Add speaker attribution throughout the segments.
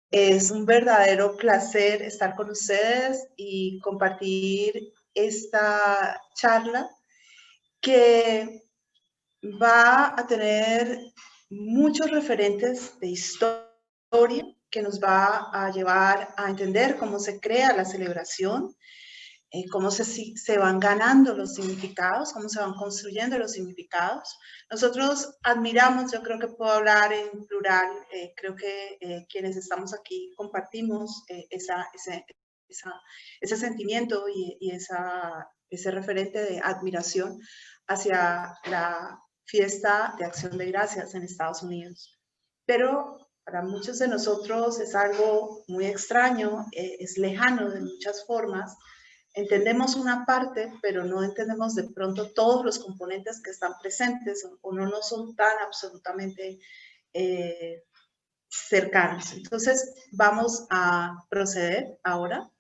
Speaker 1: Es un verdadero placer estar con ustedes y compartir esta charla que va a tener muchos referentes de historia que nos va a llevar a entender cómo se crea la celebración, cómo se van ganando los significados, cómo se van construyendo los significados. Nosotros admiramos, yo creo que puedo hablar en plural, creo que quienes estamos aquí compartimos ese sentimiento y ese referente de admiración hacia la fiesta de Acción de Gracias en Estados Unidos. Pero para muchos de nosotros es algo muy extraño, es lejano de muchas formas. Entendemos una parte, pero no entendemos de pronto todos los componentes que están presentes o no son tan absolutamente cercanos. Entonces, vamos a proceder ahora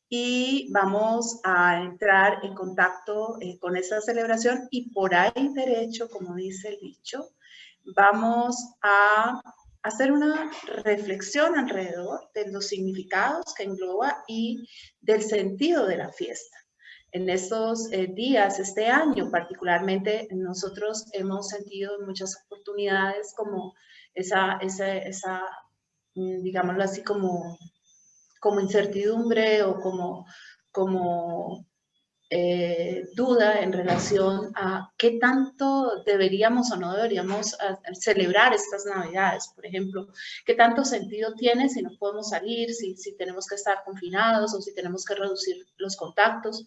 Speaker 1: y vamos a entrar en contacto con esta celebración y por ahí derecho, como dice el dicho, vamos a hacer una reflexión alrededor de los significados que engloba y del sentido de la fiesta. En estos días, este año particularmente, nosotros hemos sentido en muchas oportunidades como digámoslo así, como incertidumbre o como duda en relación a qué tanto deberíamos o no deberíamos celebrar estas Navidades, por ejemplo, qué tanto sentido tiene si no podemos salir, si tenemos que estar confinados o si tenemos que reducir los contactos.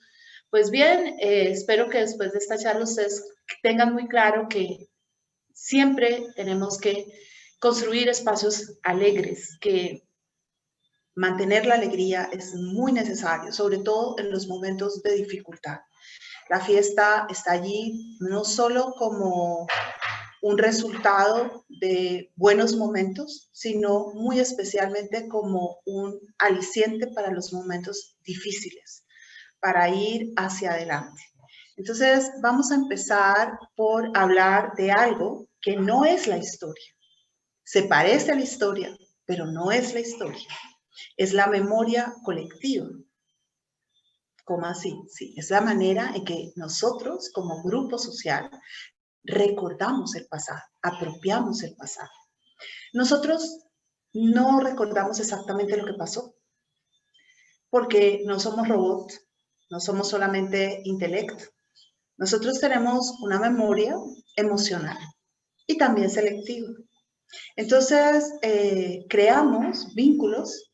Speaker 1: Pues bien, espero que después de esta charla ustedes tengan muy claro que siempre tenemos que construir espacios alegres, que mantener la alegría es muy necesario, sobre todo en los momentos de dificultad. La fiesta está allí no solo como un resultado de buenos momentos, sino muy especialmente como un aliciente para los momentos difíciles, para ir hacia adelante. Entonces, vamos a empezar por hablar de algo que no es la historia. Se parece a la historia, pero no es la historia. Es la memoria colectiva. ¿Cómo así? Sí, es la manera en que nosotros, como grupo social, recordamos el pasado, apropiamos el pasado. Nosotros no recordamos exactamente lo que pasó, porque no somos robots, no somos solamente intelecto. Nosotros tenemos una memoria emocional y también selectiva. Entonces, creamos vínculos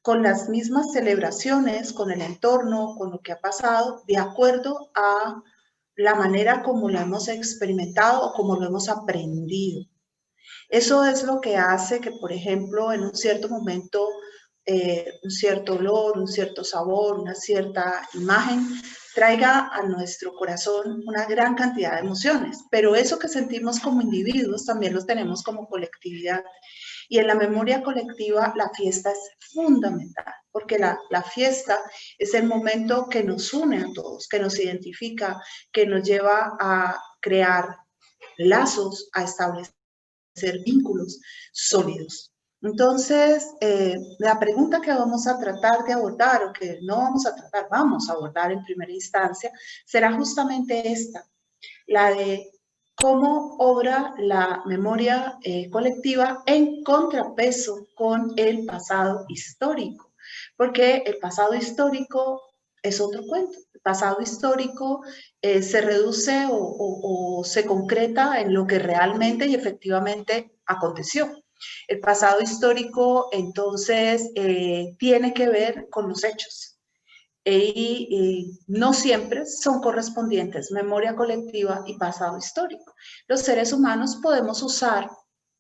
Speaker 1: con las mismas celebraciones, con el entorno, con lo que ha pasado, de acuerdo a la manera como lo hemos experimentado o como lo hemos aprendido. Eso es lo que hace que, por ejemplo, en un cierto momento, un cierto olor, un cierto sabor, una cierta imagen, traiga a nuestro corazón una gran cantidad de emociones. Pero eso que sentimos como individuos también lo tenemos como colectividad. Y en la memoria colectiva la fiesta es fundamental, porque la fiesta es el momento que nos une a todos, que nos identifica, que nos lleva a crear lazos, a establecer vínculos sólidos. Entonces, la pregunta que vamos a tratar de abordar, o que no vamos a tratar, vamos a abordar en primera instancia, será justamente esta, la de cómo obra la memoria colectiva en contrapeso con el pasado histórico, porque el pasado histórico es otro cuento. El pasado histórico se reduce o se concreta en lo que realmente y efectivamente aconteció. El pasado histórico, entonces, tiene que ver con los hechos y no siempre son correspondientes memoria colectiva y pasado histórico. Los seres humanos podemos usar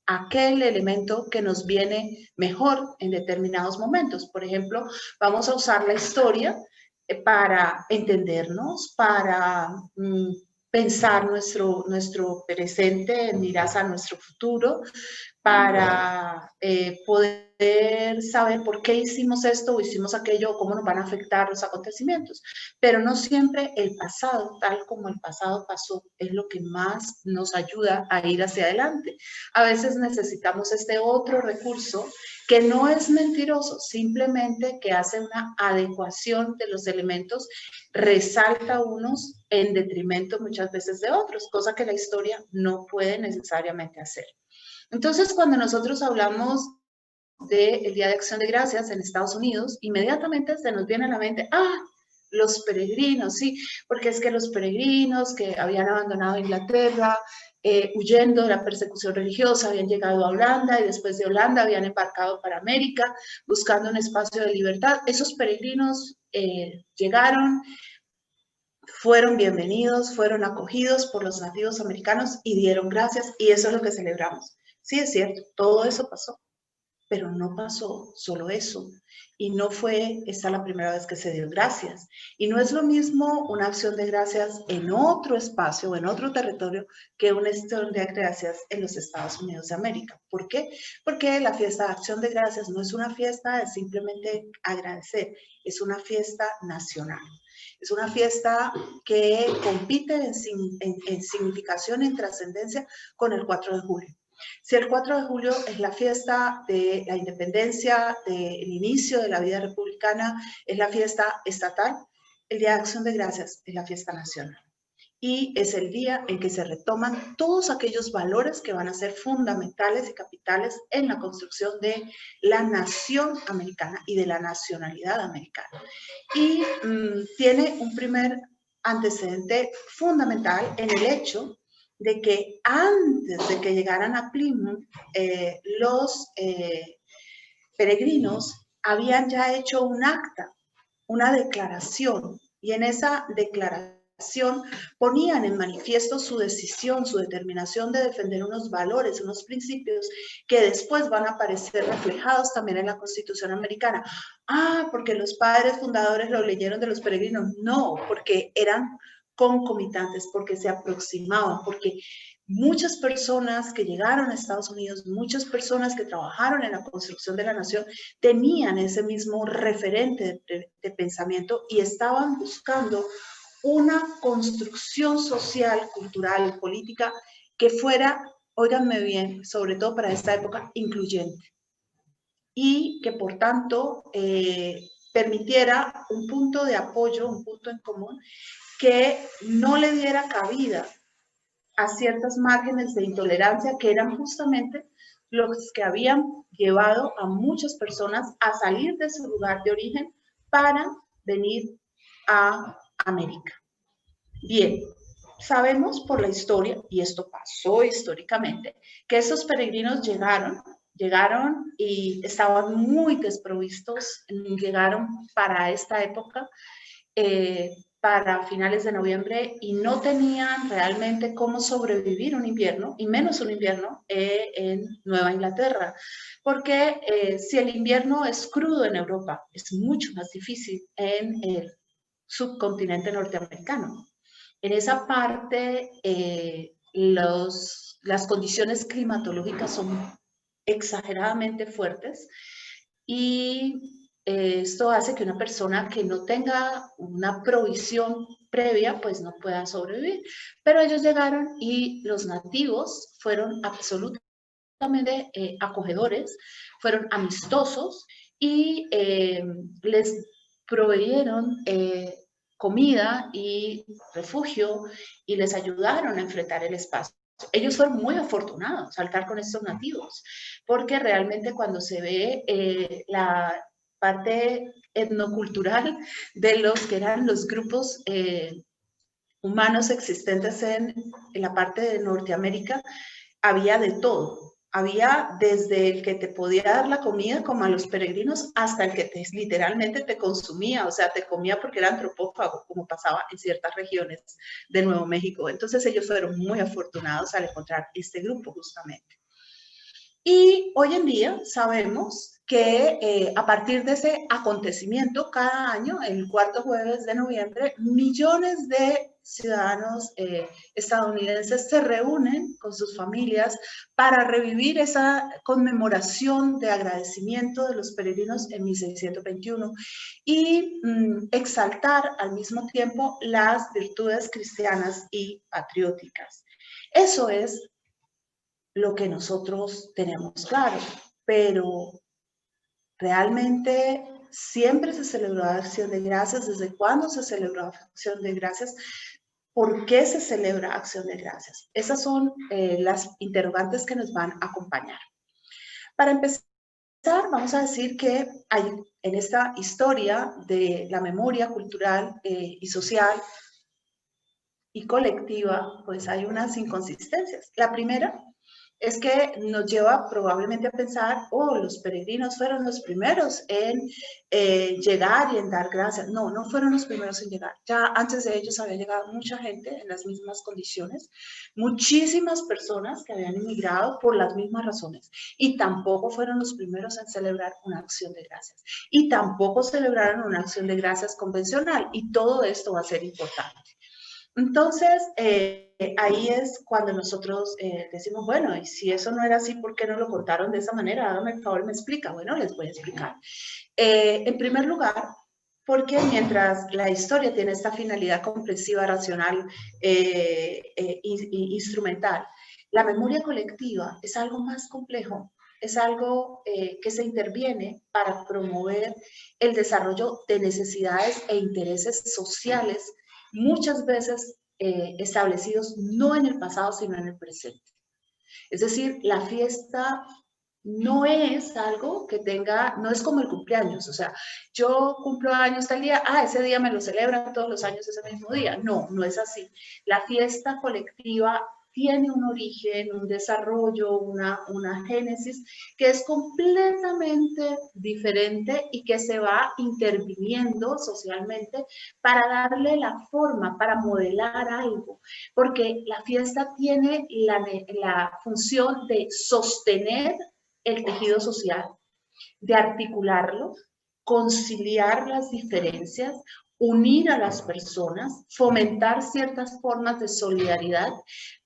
Speaker 1: aquel elemento que nos viene mejor en determinados momentos. Por ejemplo, vamos a usar la historia para entendernos, para pensar nuestro presente, mirar a nuestro futuro, para poder saber por qué hicimos esto o hicimos aquello o cómo nos van a afectar los acontecimientos. Pero no siempre el pasado, tal como el pasado pasó, es lo que más nos ayuda a ir hacia adelante. A veces necesitamos este otro recurso que no es mentiroso, simplemente que hace una adecuación de los elementos, resalta unos en detrimento muchas veces de otros, cosa que la historia no puede necesariamente hacer. Entonces, cuando nosotros hablamos del Día de Acción de Gracias en Estados Unidos, inmediatamente se nos viene a la mente, los peregrinos, sí, porque es que los peregrinos que habían abandonado Inglaterra, huyendo de la persecución religiosa, habían llegado a Holanda y después de Holanda habían embarcado para América buscando un espacio de libertad. Esos peregrinos llegaron, fueron bienvenidos, fueron acogidos por los nativos americanos y dieron gracias, y eso es lo que celebramos. Sí, es cierto, todo eso pasó, pero no pasó solo eso. Y no fue esta la primera vez que se dio gracias. Y no es lo mismo una acción de gracias en otro espacio o en otro territorio que una acción de gracias en los Estados Unidos de América. ¿Por qué? Porque la fiesta de acción de gracias no es una fiesta de simplemente agradecer, es una fiesta nacional. Es una fiesta que compite en significación, en trascendencia con el 4 de julio. Si el 4 de julio es la fiesta de la independencia, del inicio de la vida republicana, es la fiesta estatal, el Día de Acción de Gracias es la fiesta nacional. Y es el día en que se retoman todos aquellos valores que van a ser fundamentales y capitales en la construcción de la nación americana y de la nacionalidad americana. Y tiene un primer antecedente fundamental en el hecho de que antes de que llegaran a Plymouth, los peregrinos habían ya hecho un acta, una declaración, y en esa declaración ponían en manifiesto su decisión, su determinación de defender unos valores, unos principios que después van a aparecer reflejados también en la Constitución americana. Porque los padres fundadores lo leyeron de los peregrinos. No, porque eran concomitantes, porque se aproximaban, porque muchas personas que llegaron a Estados Unidos, muchas personas que trabajaron en la construcción de la nación, tenían ese mismo referente de pensamiento y estaban buscando una construcción social, cultural, política que fuera, óiganme bien, sobre todo para esta época, incluyente. Y que por tanto permitiera un punto de apoyo, un punto en común, que no le diera cabida a ciertos márgenes de intolerancia que eran justamente los que habían llevado a muchas personas a salir de su lugar de origen para venir a América. Bien, sabemos por la historia, y esto pasó históricamente, que esos peregrinos llegaron y estaban muy desprovistos, llegaron para esta época, para finales de noviembre, y no tenían realmente cómo sobrevivir un invierno, y menos un invierno en Nueva Inglaterra, porque si el invierno es crudo en Europa, es mucho más difícil en el subcontinente norteamericano. En esa parte, las condiciones climatológicas son exageradamente fuertes y esto hace que una persona que no tenga una provisión previa, pues no pueda sobrevivir. Pero ellos llegaron y los nativos fueron absolutamente acogedores, fueron amistosos y les proveyeron comida y refugio y les ayudaron a enfrentar el espacio. Ellos fueron muy afortunados al estar con estos nativos, porque realmente cuando se ve la parte etnocultural de los que eran los grupos humanos existentes en la parte de Norteamérica, había de todo. Había desde el que te podía dar la comida, como a los peregrinos, hasta el que literalmente te consumía, o sea, te comía porque era antropófago, como pasaba en ciertas regiones de Nuevo México. Entonces ellos fueron muy afortunados al encontrar este grupo justamente. Y hoy en día sabemos que a partir de ese acontecimiento, cada año, el cuarto jueves de noviembre, millones de ciudadanos estadounidenses se reúnen con sus familias para revivir esa conmemoración de agradecimiento de los peregrinos en 1621 y exaltar al mismo tiempo las virtudes cristianas y patrióticas. Eso es lo que nosotros tenemos claro, pero ¿Realmente siempre se celebró Acción de Gracias? ¿Desde cuándo se celebró Acción de Gracias? ¿Por qué se celebra Acción de Gracias? Esas son las interrogantes que nos van a acompañar. Para empezar, vamos a decir que hay en esta historia de la memoria cultural y social y colectiva, pues hay unas inconsistencias. La primera es que nos lleva probablemente a pensar, oh, los peregrinos fueron los primeros en llegar y en dar gracias. No, no fueron los primeros en llegar. Ya antes de ellos había llegado mucha gente en las mismas condiciones, muchísimas personas que habían emigrado por las mismas razones. Y tampoco fueron los primeros en celebrar una acción de gracias. Y tampoco celebraron una acción de gracias convencional. Y todo esto va a ser importante. Entonces, ahí es cuando nosotros decimos, bueno, y si eso no era así, ¿por qué no lo contaron de esa manera? Hágame el favor, me explica. Bueno, les voy a explicar. En primer lugar, porque mientras la historia tiene esta finalidad comprensiva, racional, instrumental, la memoria colectiva es algo más complejo, es algo que se interviene para promover el desarrollo de necesidades e intereses sociales, muchas veces establecidos no en el pasado, sino en el presente. Es decir, la fiesta no es algo que tenga, no es como el cumpleaños, o sea, yo cumplo años tal día, ese día me lo celebran todos los años ese mismo día. No, no es así. La fiesta colectiva tiene un origen, un desarrollo, una génesis que es completamente diferente y que se va interviniendo socialmente para darle la forma, para modelar algo, porque la fiesta tiene la función de sostener el tejido social, de articularlo, conciliar las diferencias, unir a las personas, fomentar ciertas formas de solidaridad,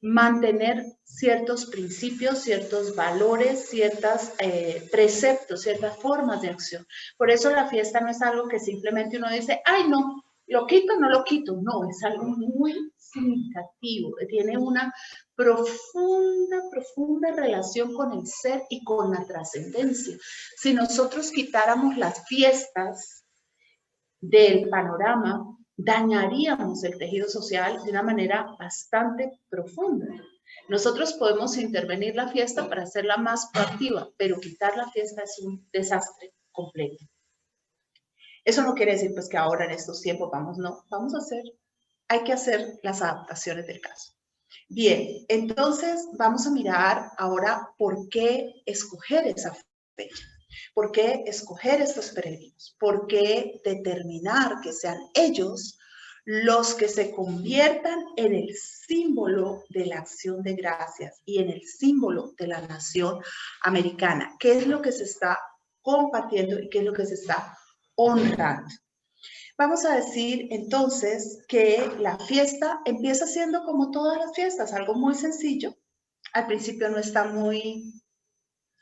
Speaker 1: mantener ciertos principios, ciertos valores, ciertos preceptos, ciertas formas de acción. Por eso la fiesta no es algo que simplemente uno dice, ay no, lo quito, no lo quito. No, es algo muy significativo, tiene una profunda relación con el ser y con la trascendencia. Si nosotros quitáramos las fiestas del panorama, dañaríamos el tejido social de una manera bastante profunda. Nosotros podemos intervenir la fiesta para hacerla más proactiva, pero quitar la fiesta es un desastre completo. Eso no quiere decir pues que ahora en estos tiempos hay que hacer las adaptaciones del caso. Bien, entonces vamos a mirar ahora por qué escoger esa fecha, por qué escoger estos peregrinos, por qué determinar que sean ellos los que se conviertan en el símbolo de la acción de gracias y en el símbolo de la nación americana. ¿Qué es lo que se está compartiendo y qué es lo que se está honrando? Vamos a decir entonces que la fiesta empieza siendo como todas las fiestas, algo muy sencillo. Al principio no está muy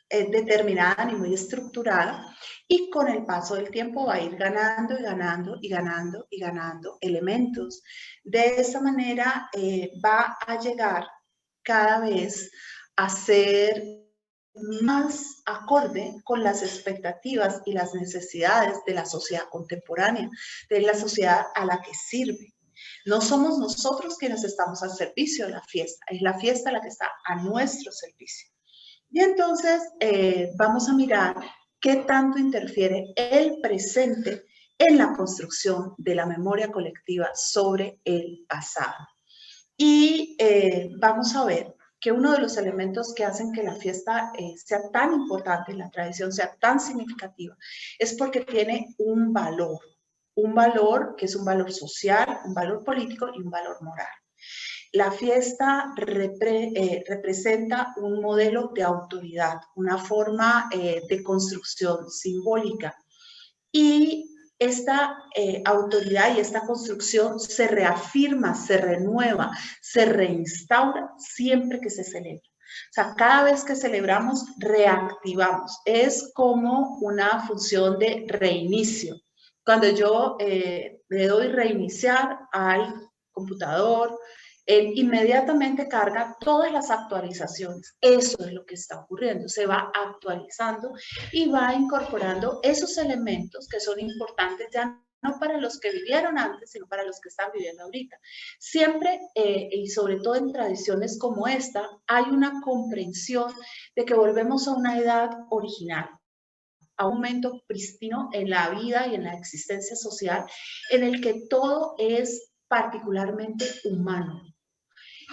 Speaker 1: determinada ni muy estructurada y con el paso del tiempo va a ir ganando y ganando y ganando y ganando elementos. De esa manera va a llegar cada vez a ser más acorde con las expectativas y las necesidades de la sociedad contemporánea, de la sociedad a la que sirve. No somos nosotros quienes estamos al servicio de la fiesta, es la fiesta la que está a nuestro servicio. Y entonces vamos a mirar qué tanto interfiere el presente en la construcción de la memoria colectiva sobre el pasado. Y vamos a ver que uno de los elementos que hacen que la fiesta sea tan importante, la tradición sea tan significativa, es porque tiene un valor que es un valor social, un valor político y un valor moral. La fiesta representa un modelo de autoridad, una forma de construcción simbólica. Y esta autoridad y esta construcción se reafirma, se renueva, se reinstaura siempre que se celebra. O sea, cada vez que celebramos, reactivamos. Es como una función de reinicio. Cuando yo le doy reiniciar al computador, él inmediatamente carga todas las actualizaciones. Eso es lo que está ocurriendo, se va actualizando y va incorporando esos elementos que son importantes ya no para los que vivieron antes, sino para los que están viviendo ahorita. Siempre, y sobre todo en tradiciones como esta, hay una comprensión de que volvemos a una edad original, a un momento prístino en la vida y en la existencia social, en el que todo es particularmente humano.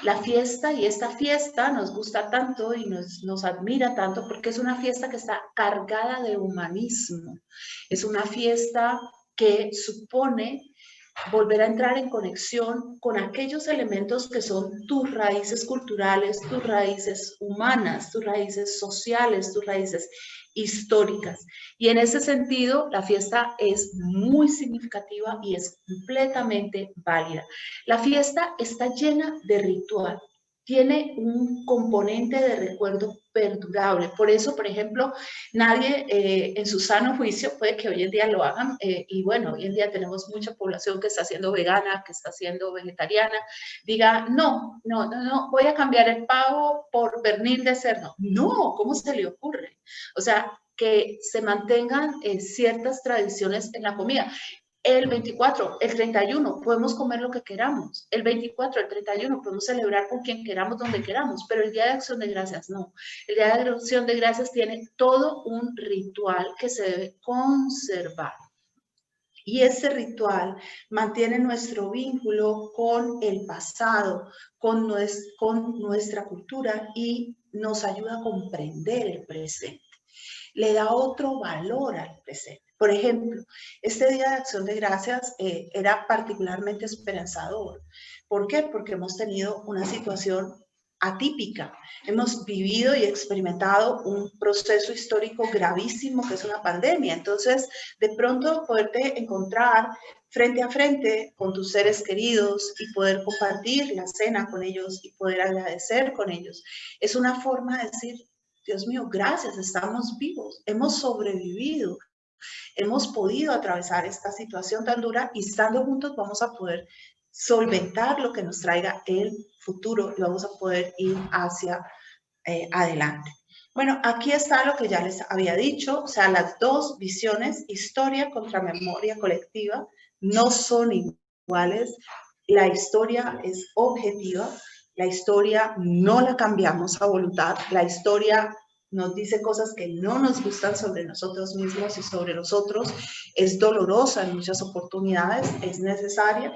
Speaker 1: La fiesta, y esta fiesta nos gusta tanto y nos admira tanto porque es una fiesta que está cargada de humanismo. Es una fiesta que supone volver a entrar en conexión con aquellos elementos que son tus raíces culturales, tus raíces humanas, tus raíces sociales, tus raíces históricas. Y en ese sentido, la fiesta es muy significativa y es completamente válida. La fiesta está llena de ritual, tiene un componente de recuerdo perdurable. Por eso, por ejemplo, nadie en su sano juicio, puede que hoy en día lo hagan, y bueno, hoy en día tenemos mucha población que está siendo vegana, que está siendo vegetariana, diga, no, voy a cambiar el pavo por pernil de cerdo. No, ¿cómo se le ocurre? O sea, que se mantengan ciertas tradiciones en la comida. El 24, el 31, podemos comer lo que queramos. El 24, el 31, podemos celebrar con quien queramos, donde queramos, pero el Día de Acción de Gracias no. El Día de Acción de Gracias tiene todo un ritual que se debe conservar. Y ese ritual mantiene nuestro vínculo con el pasado, con nuestra cultura y nos ayuda a comprender el presente. Le da otro valor al presente. Por ejemplo, este Día de Acción de Gracias era particularmente esperanzador. ¿Por qué? Porque hemos tenido una situación atípica. Hemos vivido y experimentado un proceso histórico gravísimo que es una pandemia. Entonces, de pronto poderte encontrar frente a frente con tus seres queridos y poder compartir la cena con ellos y poder agradecer con ellos, es una forma de decir, Dios mío, gracias, estamos vivos, hemos sobrevivido, hemos podido atravesar esta situación tan dura y estando juntos vamos a poder solventar lo que nos traiga el futuro y vamos a poder ir hacia adelante. Bueno, aquí está lo que ya les había dicho, o sea, las dos visiones, historia contra memoria colectiva, no son iguales. La historia es objetiva, la historia no la cambiamos a voluntad, la historia nos dice cosas que no nos gustan sobre nosotros mismos y sobre los otros, es dolorosa en muchas oportunidades, es necesaria,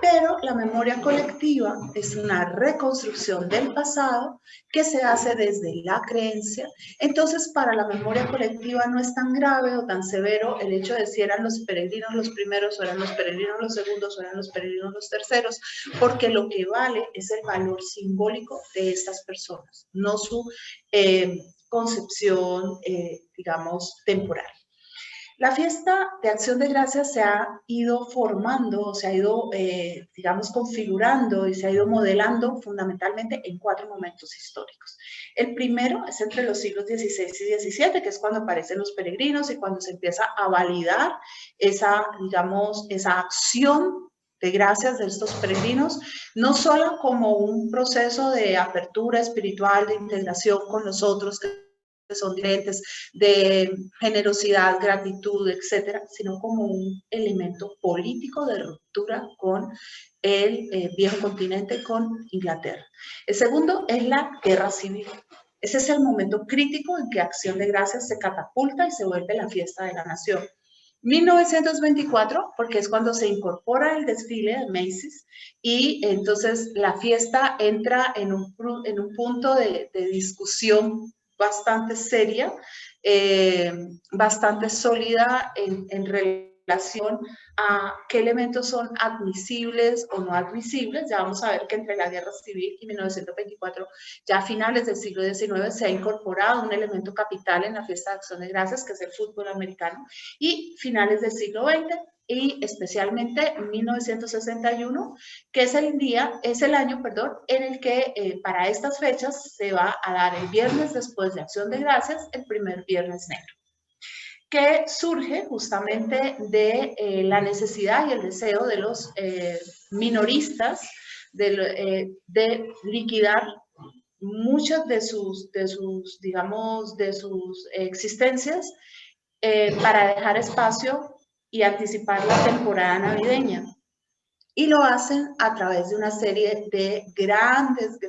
Speaker 1: pero la memoria colectiva es una reconstrucción del pasado que se hace desde la creencia. Entonces, para la memoria colectiva no es tan grave o tan severo el hecho de si eran los peregrinos los primeros, o eran los peregrinos los segundos, o eran los peregrinos los terceros, porque lo que vale es el valor simbólico de estas personas, no su concepción, digamos, temporal. La fiesta de Acción de Gracias se ha ido formando, se ha ido, digamos, configurando y se ha ido modelando fundamentalmente en 4 momentos históricos. El primero es entre los siglos XVI y XVII, que es cuando aparecen los peregrinos y cuando se empieza a validar esa, digamos, esa acción de gracias de estos peregrinos, no solo como un proceso de apertura espiritual, de integración con los otros, que son diferentes, de generosidad, gratitud, etcétera, sino como un elemento político de ruptura con el viejo continente, con Inglaterra. El segundo es la guerra civil. Ese es el momento crítico en que Acción de Gracias se catapulta y se vuelve la fiesta de la nación. 1924, porque es cuando se incorpora el desfile de Macy's y entonces la fiesta entra en un punto de discusión bastante seria, bastante sólida en relación a qué elementos son admisibles o no admisibles. Ya vamos a ver que entre la Guerra Civil y 1924, ya a finales del siglo XIX, se ha incorporado un elemento capital en la fiesta de Acción de Gracias, que es el fútbol americano, y finales del siglo XX, y especialmente en 1961, que es el año, en el que para estas fechas se va a dar el viernes después de Acción de Gracias, el primer Viernes Negro, que surge justamente de la necesidad y el deseo de los minoristas de liquidar muchas de sus existencias para dejar espacio y anticipar la temporada navideña. Y lo hacen a través de una serie de grandes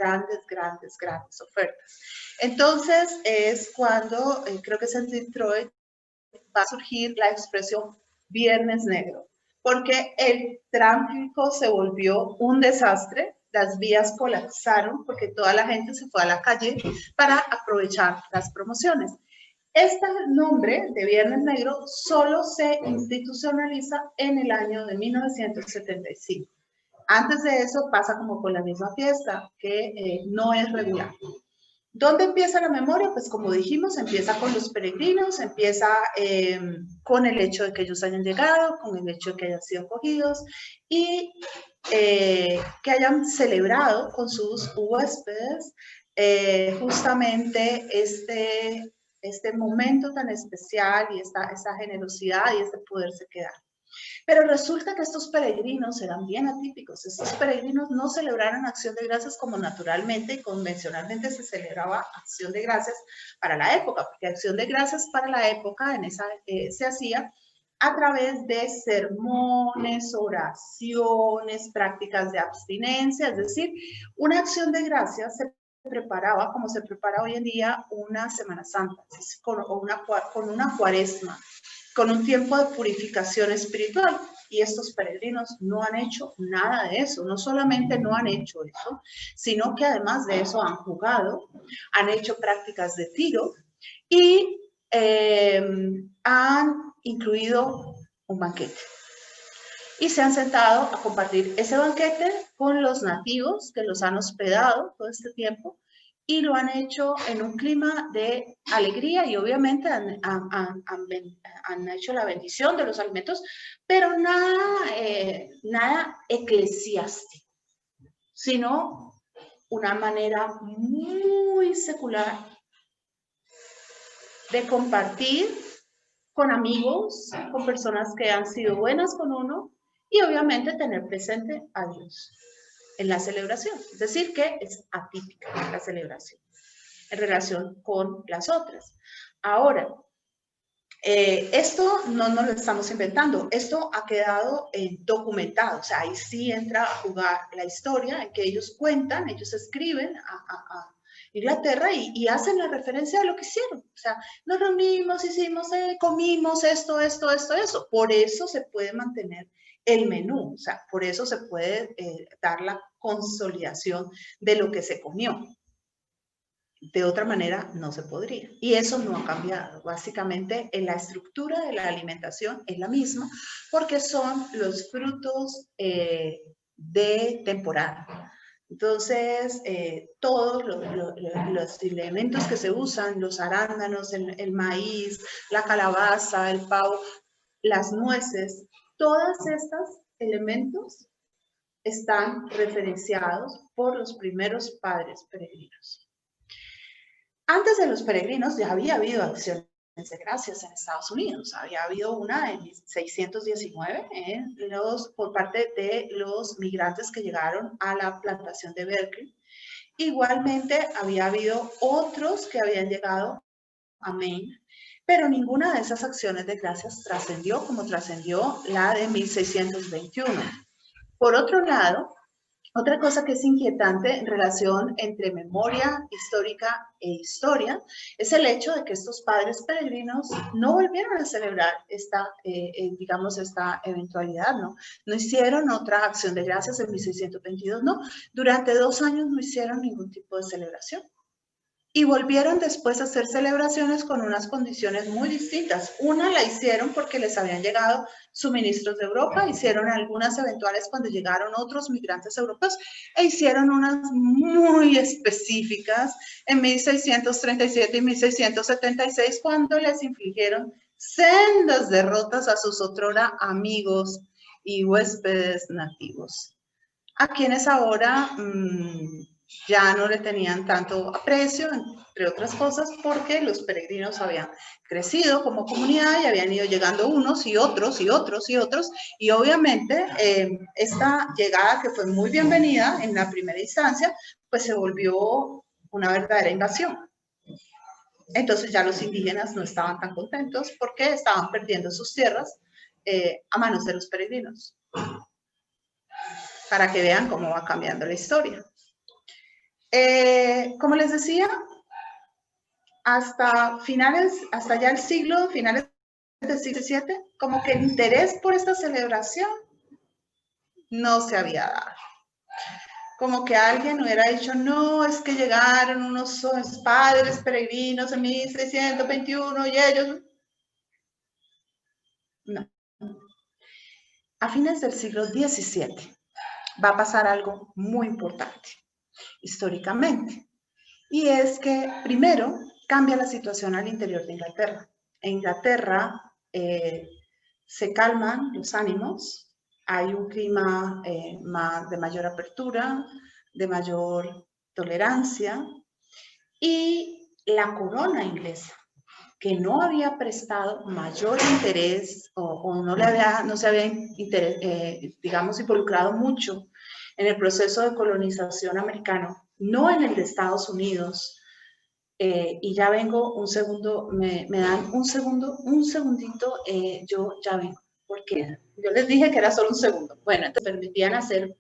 Speaker 1: ofertas. Entonces es cuando, creo que es en Detroit, va a surgir la expresión Viernes Negro, porque el tráfico se volvió un desastre, las vías colapsaron porque toda la gente se fue a la calle para aprovechar las promociones. Este nombre de Viernes Negro solo se institucionaliza en el año de 1975. Antes de eso pasa como con la misma fiesta, que no es regular. ¿Dónde empieza la memoria? Pues como dijimos, empieza con los peregrinos, empieza con el hecho de que ellos hayan llegado, con el hecho de que hayan sido acogidos y que hayan celebrado con sus huéspedes justamente este momento tan especial y esta generosidad y este poderse quedar. Pero resulta que estos peregrinos eran bien atípicos. Estos peregrinos no celebraron Acción de Gracias como naturalmente y convencionalmente se celebraba Acción de Gracias para la época, porque Acción de Gracias para la época se hacía a través de sermones, oraciones, prácticas de abstinencia, es decir, una Acción de Gracias se preparaba como se prepara hoy en día una Semana Santa, con una cuaresma, con un tiempo de purificación espiritual. Y estos peregrinos no han hecho nada de eso. No solamente no han hecho eso, sino que además de eso han jugado, han hecho prácticas de tiro y han incluido un banquete. Y se han sentado a compartir ese banquete con los nativos que los han hospedado todo este tiempo y lo han hecho en un clima de alegría y obviamente han hecho la bendición de los alimentos, pero nada eclesiástico, sino una manera muy secular de compartir con amigos, con personas que han sido buenas con uno y obviamente tener presente a Dios en la celebración. Es decir, que es atípica la celebración en relación con las otras. Ahora, esto no lo estamos inventando, esto ha quedado documentado, o sea, ahí sí entra a jugar la historia en que ellos cuentan, ellos escriben a Inglaterra y hacen la referencia de lo que hicieron. O sea, nos reunimos, hicimos, comimos esto. Por eso se puede mantener el menú, o sea, por eso se puede dar la consolidación de lo que se comió. De otra manera no se podría. Y eso no ha cambiado. Básicamente, en la estructura de la alimentación es la misma porque son los frutos de temporada. Entonces, todos los elementos que se usan, los arándanos, el maíz, la calabaza, el pavo, las nueces, todos estos elementos están referenciados por los primeros padres peregrinos. Antes de los peregrinos ya había habido acciones de gracias en Estados Unidos. Había habido una en 1619 por parte de los migrantes que llegaron a la plantación de Berkeley. Igualmente había habido otros que habían llegado a Maine, pero ninguna de esas acciones de gracias trascendió como trascendió la de 1621. Por otro lado, otra cosa que es inquietante en relación entre memoria histórica e historia es el hecho de que estos padres peregrinos no volvieron a celebrar esta eventualidad, ¿no? No hicieron otra acción de gracias en 1622, no. Durante 2 años no hicieron ningún tipo de celebración. Y volvieron después a hacer celebraciones con unas condiciones muy distintas. Una la hicieron porque les habían llegado suministros de Europa, hicieron algunas eventuales cuando llegaron otros migrantes europeos e hicieron unas muy específicas en 1637 y 1676 cuando les infligieron sendas derrotas a sus otrora amigos y huéspedes nativos, a quienes ahora ya no le tenían tanto aprecio, entre otras cosas, porque los peregrinos habían crecido como comunidad y habían ido llegando unos y otros y otros y otros, y obviamente esta llegada, que fue muy bienvenida en la primera instancia, pues se volvió una verdadera invasión. Entonces ya los indígenas no estaban tan contentos porque estaban perdiendo sus tierras a manos de los peregrinos. Para que vean cómo va cambiando la historia. Como les decía, hasta ya el siglo, finales del siglo XVII, como que el interés por esta celebración no se había dado. Como que alguien hubiera dicho, no, es que llegaron unos padres peregrinos en 1621 y ellos... No. A fines del siglo XVII va a pasar algo muy importante históricamente. Y es que, primero, cambia la situación al interior de Inglaterra. En Inglaterra se calman los ánimos, hay un clima de mayor apertura, de mayor tolerancia, y la corona inglesa, que no había prestado mayor interés o no se había digamos, involucrado mucho en el proceso de colonización americano, no en el de Estados Unidos. Y ya vengo, un segundo, me dan un segundito, yo ya vengo, porque yo les dije que era solo un segundo. Bueno, entonces permitían hacer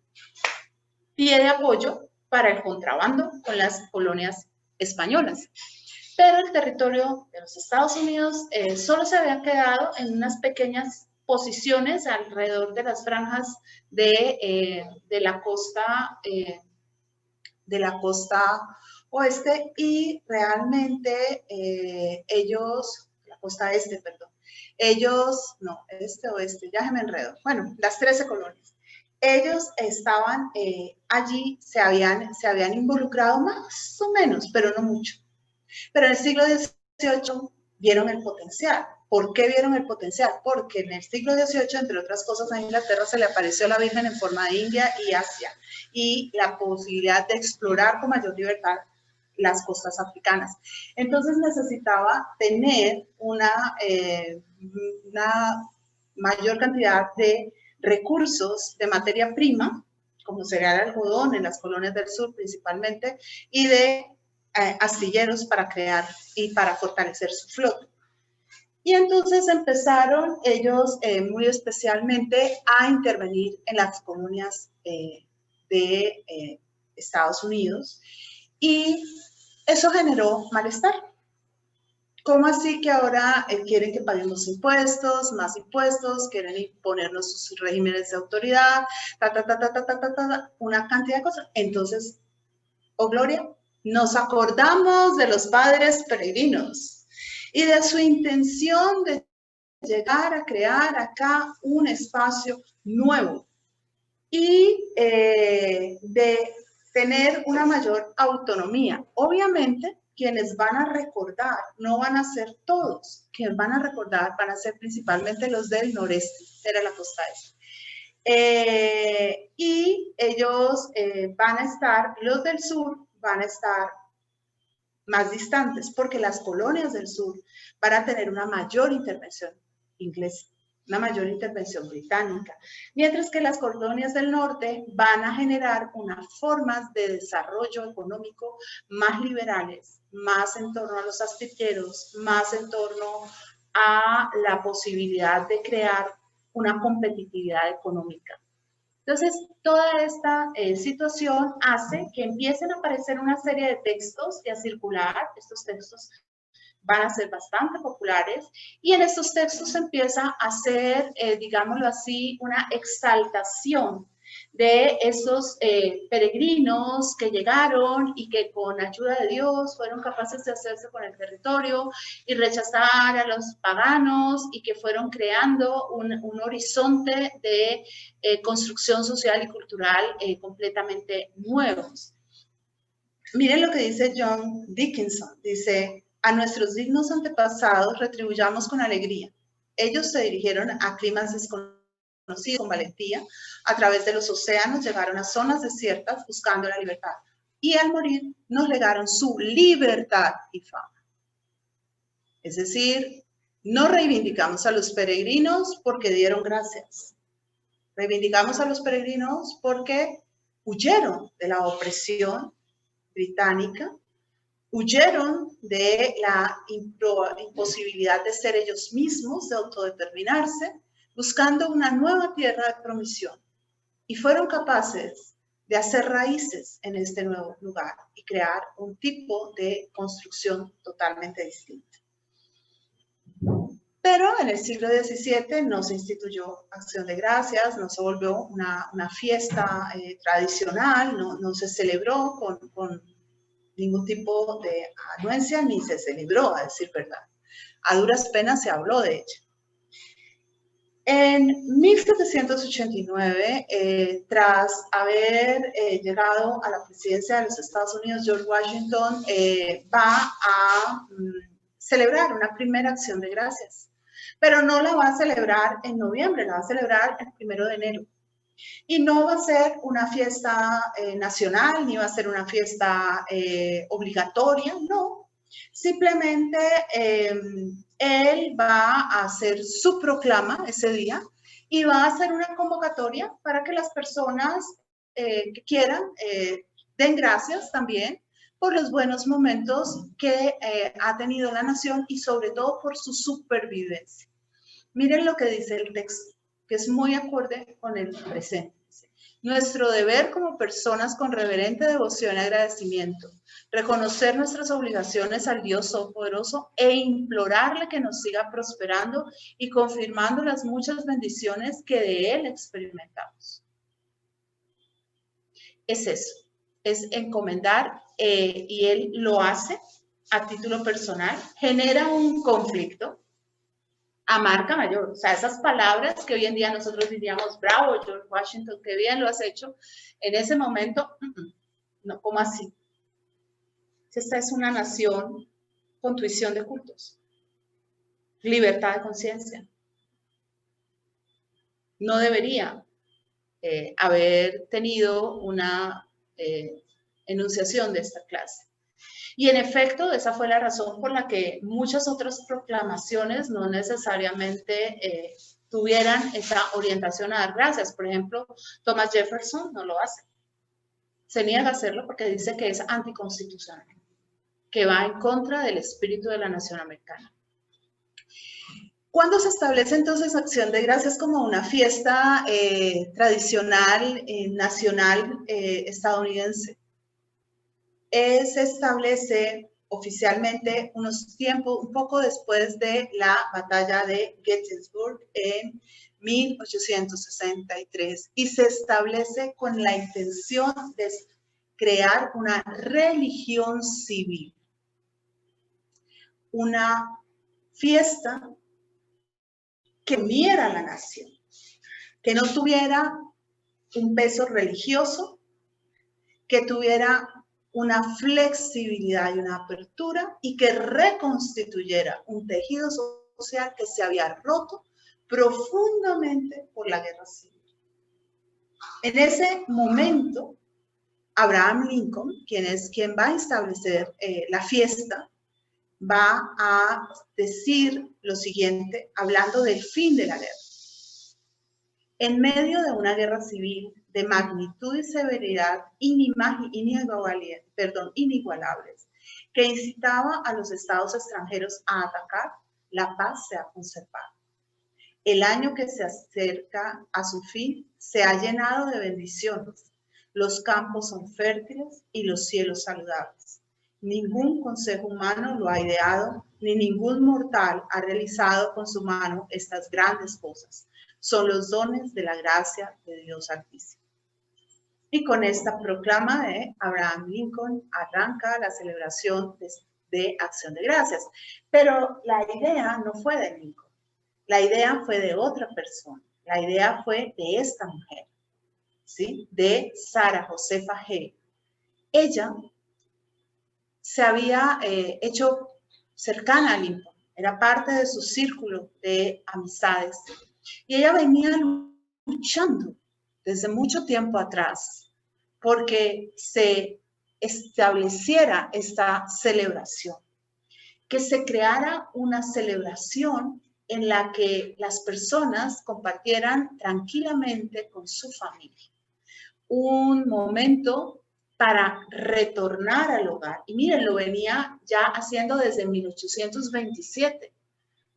Speaker 1: pie de apoyo para el contrabando con las colonias españolas. Pero el territorio de los Estados Unidos solo se había quedado en unas pequeñas posiciones alrededor de las franjas de la costa oeste, y realmente ellos, la costa este, perdón, ellos, no, este oeste, ya se me enredo, bueno, las 13 colonias. Ellos estaban allí, se habían involucrado más o menos, pero no mucho. Pero en el siglo XVIII vieron el potencial. ¿Por qué vieron el potencial? Porque en el siglo XVIII, entre otras cosas, a Inglaterra se le apareció la Virgen en forma de India y Asia, y la posibilidad de explorar con mayor libertad las costas africanas. Entonces necesitaba tener una mayor cantidad de recursos de materia prima, como sería el algodón en las colonias del sur principalmente, y de astilleros para crear y para fortalecer su flota. Y entonces empezaron ellos muy especialmente a intervenir en las colonias de Estados Unidos, y eso generó malestar. ¿Cómo así que ahora quieren que paguemos impuestos, más impuestos, quieren imponernos sus regímenes de autoridad, una cantidad de cosas? Entonces, oh gloria, nos acordamos de los padres peregrinos y de su intención de llegar a crear acá un espacio nuevo y de tener una mayor autonomía. Obviamente, quienes van a recordar no van a ser todos, quienes van a recordar van a ser principalmente los del noreste, era la costa este. Y ellos van a estar, los del sur van a estar más distantes, porque las colonias del sur van a tener una mayor intervención inglesa, una mayor intervención británica, mientras que las colonias del norte van a generar unas formas de desarrollo económico más liberales, más en torno a los astilleros, más en torno a la posibilidad de crear una competitividad económica. Entonces, toda esta situación hace que empiecen a aparecer una serie de textos y a circular. Estos textos van a ser bastante populares, y en estos textos se empieza a hacer, digámoslo así, una exaltación de esos peregrinos que llegaron y que con ayuda de Dios fueron capaces de hacerse con el territorio y rechazar a los paganos, y que fueron creando un horizonte de construcción social y cultural completamente nuevos. Miren lo que dice John Dickinson, dice: a nuestros dignos antepasados retribuyamos con alegría. Ellos se dirigieron a climas desconocidos con valentía, a través de los océanos llegaron a zonas desiertas buscando la libertad. y al morir nos legaron su libertad y fama. Es decir, no reivindicamos a los peregrinos porque dieron gracias. Reivindicamos a los peregrinos porque huyeron de la opresión británica, huyeron de la imposibilidad de ser ellos mismos, de autodeterminarse, buscando una nueva tierra de promisión. Y fueron capaces de hacer raíces en este nuevo lugar y crear un tipo de construcción totalmente distinta. Pero en el siglo XVII no se instituyó Acción de Gracias, no se volvió una fiesta tradicional, no se celebró con ningún tipo de anuencia, ni se celebró, a decir verdad. A duras penas se habló de ella. En 1789, tras haber llegado a la presidencia de los Estados Unidos, George Washington va a celebrar una primera Acción de Gracias, pero no la va a celebrar en noviembre, la va a celebrar el 1 de enero. Y no va a ser una fiesta nacional, ni va a ser una fiesta obligatoria, no. Simplemente él va a hacer su proclama ese día y va a hacer una convocatoria para que las personas que quieran den gracias también por los buenos momentos que ha tenido la nación y sobre todo por su supervivencia. Miren lo que dice el texto, que es muy acorde con el presente. Nuestro deber como personas con reverente devoción y agradecimiento, reconocer nuestras obligaciones al Dios Todopoderoso e implorarle que nos siga prosperando y confirmando las muchas bendiciones que de Él experimentamos. Es eso, es encomendar y Él lo hace a título personal, genera un conflicto a marca mayor. O sea, esas palabras que hoy en día nosotros diríamos, bravo, George Washington, qué bien lo has hecho, en ese momento, no, ¿cómo así? Esta es una nación con tuición de cultos, libertad de conciencia. No debería haber tenido una enunciación de esta clase. Y en efecto, esa fue la razón por la que muchas otras proclamaciones no necesariamente tuvieran esa orientación a dar gracias. Por ejemplo, Thomas Jefferson no lo hace. Se niega a hacerlo porque dice que es anticonstitucional, que va en contra del espíritu de la nación americana. ¿Cuándo se establece entonces Acción de Gracias como una fiesta tradicional, nacional estadounidense? Se establece oficialmente un poco después de la batalla de Gettysburg en 1863 y se establece con la intención de crear una religión civil, una fiesta que uniera a la nación, que no tuviera un peso religioso, que tuviera una flexibilidad y una apertura y que reconstituyera un tejido social que se había roto profundamente por la guerra civil. En ese momento, Abraham Lincoln, quien va a establecer la fiesta, va a decir lo siguiente, hablando del fin de la guerra. En medio de una guerra civil de magnitud y severidad inigualables, que incitaba a los estados extranjeros a atacar, la paz se ha conservado. El año que se acerca a su fin se ha llenado de bendiciones. Los campos son fértiles y los cielos saludables. Ningún consejo humano lo ha ideado, ni ningún mortal ha realizado con su mano estas grandes cosas. Son los dones de la gracia de Dios Altísimo. Y con esta proclama de Abraham Lincoln arranca la celebración de Acción de Gracias. Pero la idea no fue de Lincoln, la idea fue de otra persona, la idea fue de esta mujer, ¿sí? De Sara Josefa Hay. Ella se había hecho cercana a Lincoln, era parte de su círculo de amistades. Y ella venía luchando desde mucho tiempo atrás porque se estableciera esta celebración, que se creara una celebración en la que las personas compartieran tranquilamente con su familia. Un momento para retornar al hogar. Y miren, lo venía ya haciendo desde 1827.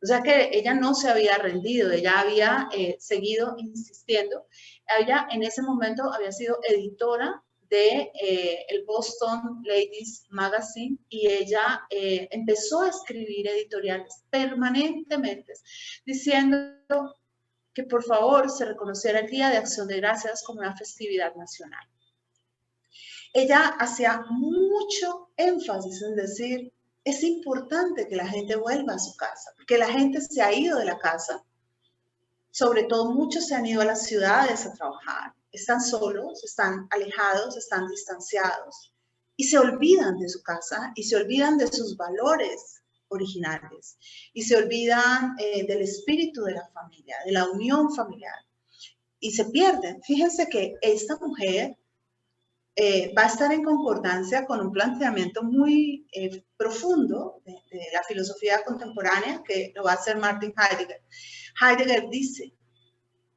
Speaker 1: O sea que ella no se había rendido, ella había seguido insistiendo. Ella en ese momento había sido editora de el Boston Ladies Magazine y ella empezó a escribir editoriales permanentemente diciendo que por favor se reconociera el Día de Acción de Gracias como una festividad nacional. Ella hacía mucho énfasis en decir, es importante que la gente vuelva a su casa, porque la gente se ha ido de la casa, sobre todo muchos se han ido a las ciudades a trabajar, están solos, están alejados, están distanciados y se olvidan de su casa y se olvidan de sus valores originales y se olvidan del espíritu de la familia, de la unión familiar y se pierden. Fíjense que esta mujer va a estar en concordancia con un planteamiento muy profundo de la filosofía contemporánea que lo va a hacer Martin Heidegger. Heidegger dice,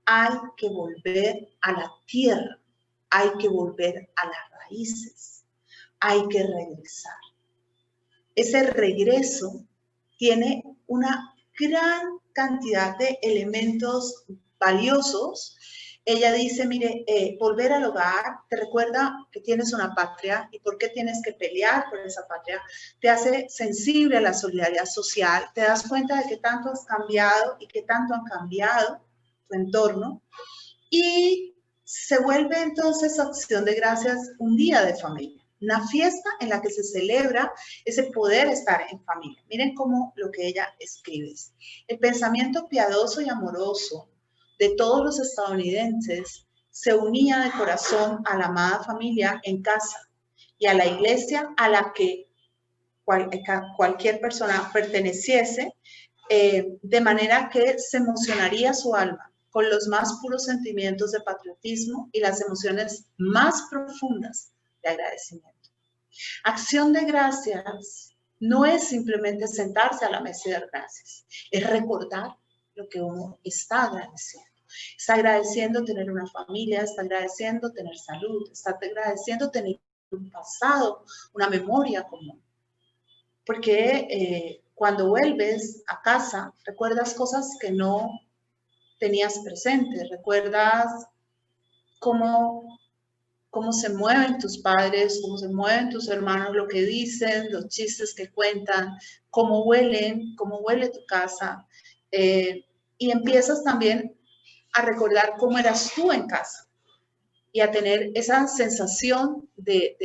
Speaker 1: hay que volver a la tierra, hay que volver a las raíces, hay que regresar. Ese regreso tiene una gran cantidad de elementos valiosos. Ella dice, mire, volver al hogar te recuerda que tienes una patria y por qué tienes que pelear por esa patria. Te hace sensible a la solidaridad social, te das cuenta de que tanto has cambiado y que tanto han cambiado tu entorno y se vuelve entonces Acción de Gracias un día de familia. Una fiesta en la que se celebra ese poder estar en familia. Miren cómo lo que ella escribe es, el pensamiento piadoso y amoroso de todos los estadounidenses se unía de corazón a la amada familia en casa y a la iglesia a la que cualquier persona perteneciese, de manera que se emocionaría su alma con los más puros sentimientos de patriotismo y las emociones más profundas de agradecimiento. Acción de gracias no es simplemente sentarse a la mesa de gracias, es recordar lo que uno está agradeciendo. Está agradeciendo tener una familia, está agradeciendo tener salud, está agradeciendo tener un pasado, una memoria común. Porque cuando vuelves a casa, recuerdas cosas que no tenías presentes, recuerdas cómo se mueven tus padres, cómo se mueven tus hermanos, lo que dicen, los chistes que cuentan, cómo huele tu casa. Y empiezas también a recordar cómo eras tú en casa y a tener esa sensación de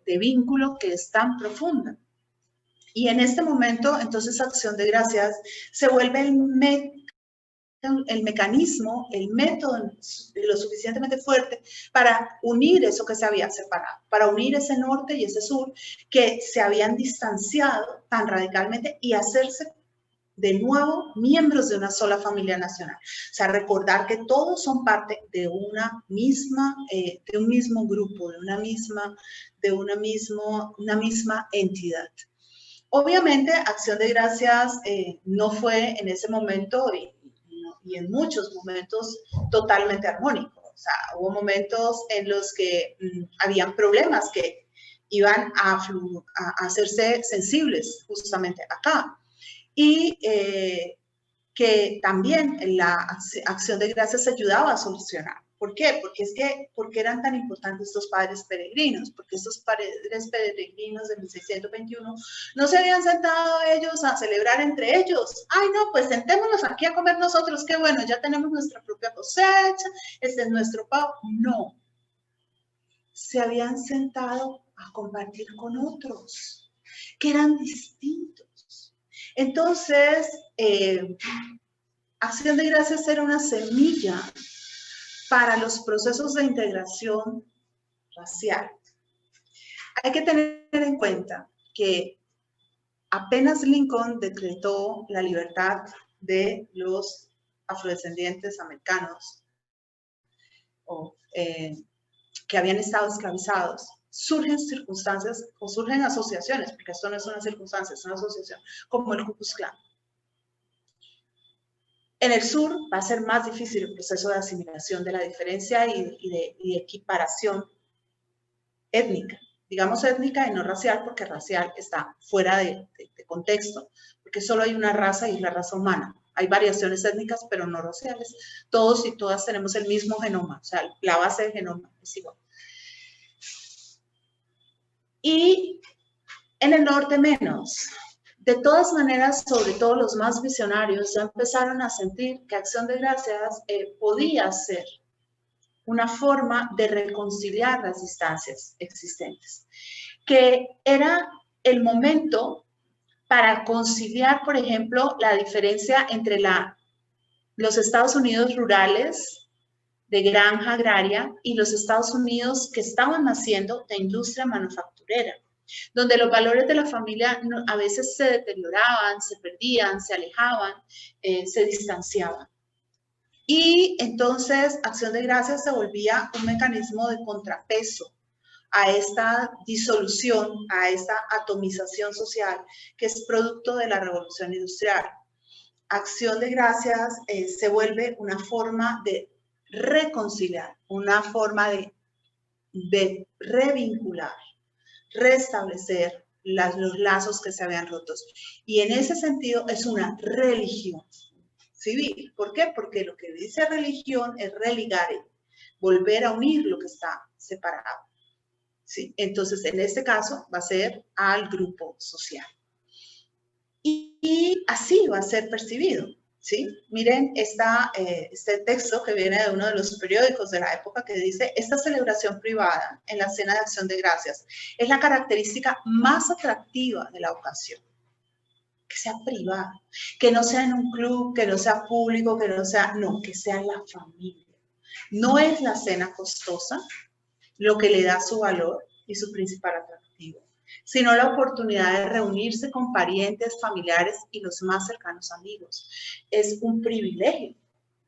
Speaker 1: vínculo que es tan profunda. Y en este momento, entonces, Acción de Gracias se vuelve el mecanismo, el método lo suficientemente fuerte para unir eso que se había separado, para unir ese norte y ese sur que se habían distanciado tan radicalmente y hacerse de nuevo miembros de una sola familia nacional. O sea, recordar que todos son parte de una misma, de un mismo grupo, de una misma entidad. Obviamente, Acción de Gracias no fue en ese momento y en muchos momentos totalmente armónico. O sea, hubo momentos en los que habían problemas que iban a hacerse sensibles justamente acá. Y que también la Acción de Gracias ayudaba a solucionar. ¿Por qué? Porque eran tan importantes estos padres peregrinos, porque estos padres peregrinos de 1621 no se habían sentado ellos a celebrar entre ellos. Ay, no, pues sentémonos aquí a comer nosotros, qué bueno, ya tenemos nuestra propia cosecha, este es nuestro pavo. No, se habían sentado a compartir con otros, que eran distintos. Entonces, Acción de Gracias era una semilla para los procesos de integración racial. Hay que tener en cuenta que apenas Lincoln decretó la libertad de los afrodescendientes americanos que habían estado esclavizados, surgen circunstancias o surgen asociaciones, porque esto no es una circunstancia, es una asociación, como el Ku Klux Klan. En el sur va a ser más difícil el proceso de asimilación de la diferencia y de equiparación étnica. Digamos étnica y no racial, porque racial está fuera de contexto, porque solo hay una raza y es la raza humana. Hay variaciones étnicas, pero no raciales. Todos y todas tenemos el mismo genoma, o sea, la base del genoma es igual. Y en el norte menos. De todas maneras, sobre todo los más visionarios ya empezaron a sentir que Acción de Gracias podía ser una forma de reconciliar las distancias existentes, que era el momento para conciliar, por ejemplo, la diferencia entre los Estados Unidos rurales de granja agraria y los Estados Unidos que estaban naciendo de industria manufacturera, donde los valores de la familia a veces se deterioraban, se perdían, se alejaban, se distanciaban. Y entonces Acción de Gracias se volvía un mecanismo de contrapeso a esta disolución, a esta atomización social que es producto de la revolución industrial. Acción de Gracias se vuelve una forma de reconciliar, una forma de revincular, restablecer los lazos que se habían rotos. Y en ese sentido es una religión civil. ¿Por qué? Porque lo que dice religión es religare, volver a unir lo que está separado. ¿Sí? Entonces, en este caso va a ser al grupo social. Y así va a ser percibido. ¿Sí? Miren este texto que viene de uno de los periódicos de la época que dice: esta celebración privada en la cena de Acción de Gracias es la característica más atractiva de la ocasión. Que sea privada, que no sea en un club, que no sea público, que no sea, no, que sea en la familia. No es la cena costosa lo que le da su valor y su principal atractivo, sino la oportunidad de reunirse con parientes, familiares y los más cercanos amigos. Es un privilegio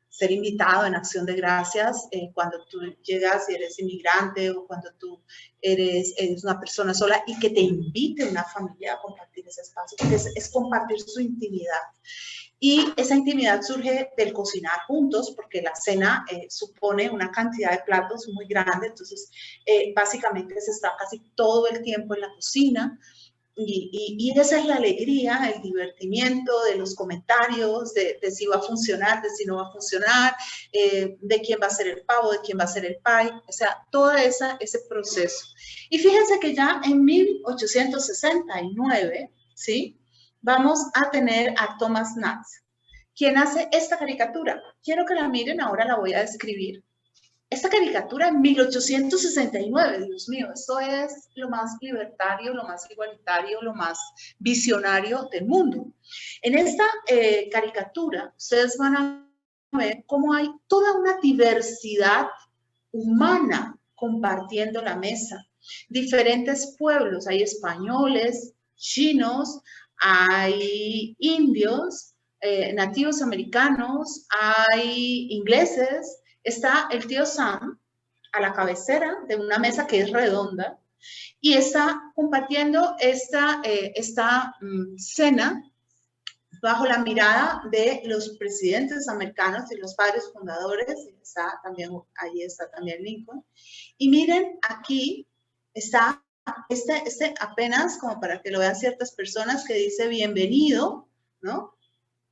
Speaker 1: ser invitado en Acción de Gracias cuando tú llegas y eres inmigrante o cuando tú eres una persona sola y que te invite una familia a compartir ese espacio, porque es compartir su intimidad. Y esa intimidad surge del cocinar juntos, porque la cena supone una cantidad de platos muy grande, entonces básicamente se está casi todo el tiempo en la cocina. Y esa es la alegría, el divertimiento de los comentarios, de si va a funcionar, de si no va a funcionar, de quién va a ser el pavo, de quién va a ser el pie, o sea, todo ese proceso. Y fíjense que ya en 1869, ¿sí? Vamos a tener a Thomas Nast, quien hace esta caricatura. Quiero que la miren, ahora la voy a describir. Esta caricatura en 1869, Dios mío, esto es lo más libertario, lo más igualitario, lo más visionario del mundo. En esta caricatura, ustedes van a ver cómo hay toda una diversidad humana compartiendo la mesa. Diferentes pueblos, hay españoles, chinos, hay indios, nativos americanos, hay ingleses. Está el tío Sam a la cabecera de una mesa que es redonda y está compartiendo esta cena bajo la mirada de los presidentes americanos y los padres fundadores. Ahí está también Lincoln. Y miren, aquí está apenas como para que lo vean ciertas personas, que dice bienvenido, ¿no?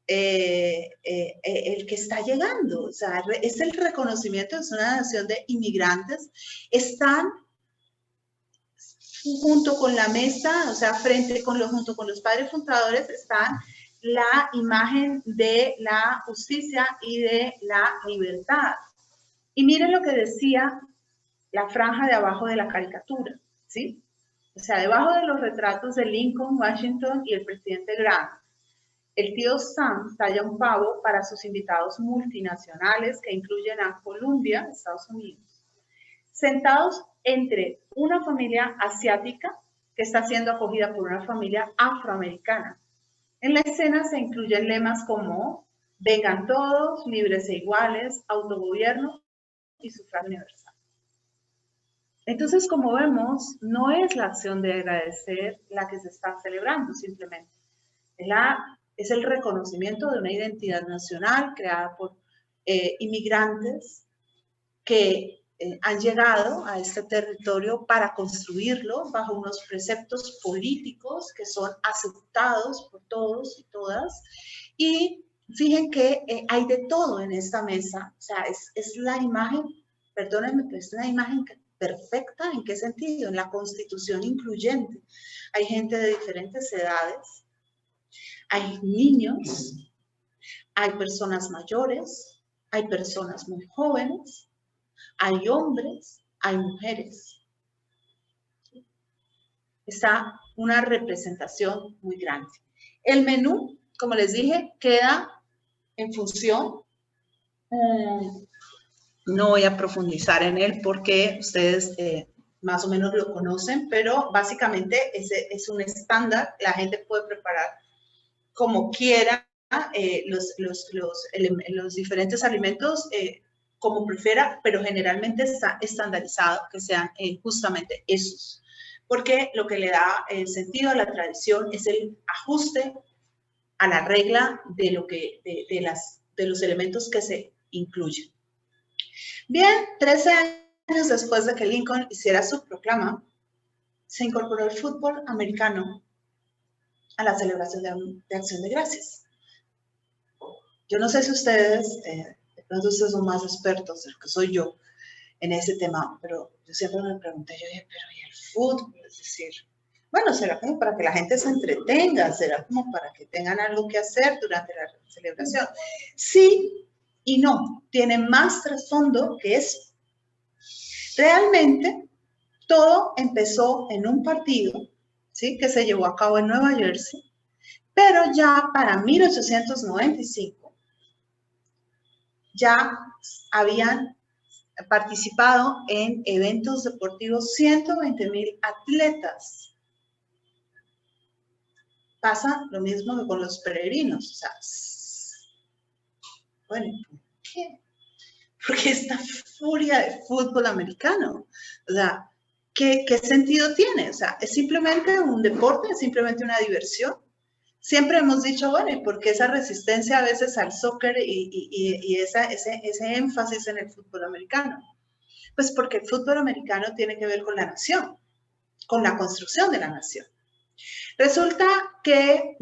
Speaker 1: El que está llegando, o sea, es el reconocimiento, es una nación de inmigrantes, están junto con la mesa, o sea, junto con los padres fundadores, están la imagen de la justicia y de la libertad. Y miren lo que decía la franja de abajo de la caricatura, ¿sí? O sea, debajo de los retratos de Lincoln, Washington y el presidente Grant, el tío Sam talla un pavo para sus invitados multinacionales que incluyen a Colombia, Estados Unidos, sentados entre una familia asiática que está siendo acogida por una familia afroamericana. En la escena se incluyen lemas como vengan todos, libres e iguales, autogobierno y sufragio universal. Entonces, como vemos, no es la acción de agradecer la que se está celebrando simplemente. Es el reconocimiento de una identidad nacional creada por inmigrantes que han llegado a este territorio para construirlo bajo unos preceptos políticos que son aceptados por todos y todas. Y fíjense que hay de todo en esta mesa. O sea, es la imagen, perdónenme, pero es una imagen perfecta. ¿En qué sentido? En la constitución incluyente. Hay gente de diferentes edades, hay niños, hay personas mayores, hay personas muy jóvenes, hay hombres, hay mujeres. Está una representación muy grande. El menú, como les dije, queda en función. No voy a profundizar en él porque ustedes más o menos lo conocen, pero básicamente es un estándar. La gente puede preparar como quiera los diferentes alimentos como prefiera, pero generalmente está estandarizado que sean justamente esos. Porque lo que le da sentido a la tradición es el ajuste a la regla de, de los elementos que se incluyen. Bien, 13 años después de que Lincoln hiciera su proclama, se incorporó el fútbol americano a la celebración de Acción de Gracias. Yo no sé si ustedes, de pronto ustedes son más expertos de lo que soy yo en ese tema, pero yo siempre me pregunté, yo dije, pero ¿y el fútbol? Es decir, bueno, será como para que la gente se entretenga, será como para que tengan algo que hacer durante la celebración. Sí y no, tiene más trasfondo que eso. Realmente, todo empezó en un partido, ¿sí?, que se llevó a cabo en Nueva Jersey, pero ya para 1895 ya habían participado en eventos deportivos 120,000 atletas. Pasa lo mismo que con los peregrinos. O sea, bueno, ¿por qué? Porque esta furia de fútbol americano. O sea, ¿qué sentido tiene? O sea, es simplemente un deporte, es simplemente una diversión. Siempre hemos dicho, bueno, ¿y por qué esa resistencia a veces al soccer y ese énfasis en el fútbol americano? Pues porque el fútbol americano tiene que ver con la nación, con la construcción de la nación. Resulta que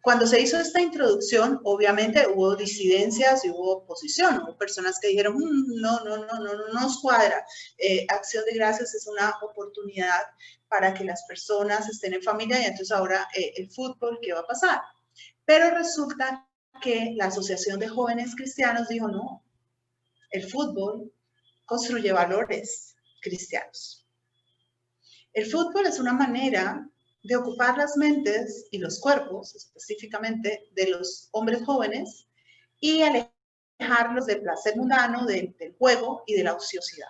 Speaker 1: cuando se hizo esta introducción, obviamente hubo disidencias y hubo oposición, hubo personas que dijeron, no nos cuadra, Acción de Gracias es una oportunidad para que las personas estén en familia y entonces ahora el fútbol, ¿qué va a pasar? Pero resulta que la Asociación de Jóvenes Cristianos dijo, no, el fútbol construye valores cristianos. El fútbol es una manera de ocupar las mentes y los cuerpos, específicamente de los hombres jóvenes, y alejarlos del placer mundano, del juego y de la ociosidad.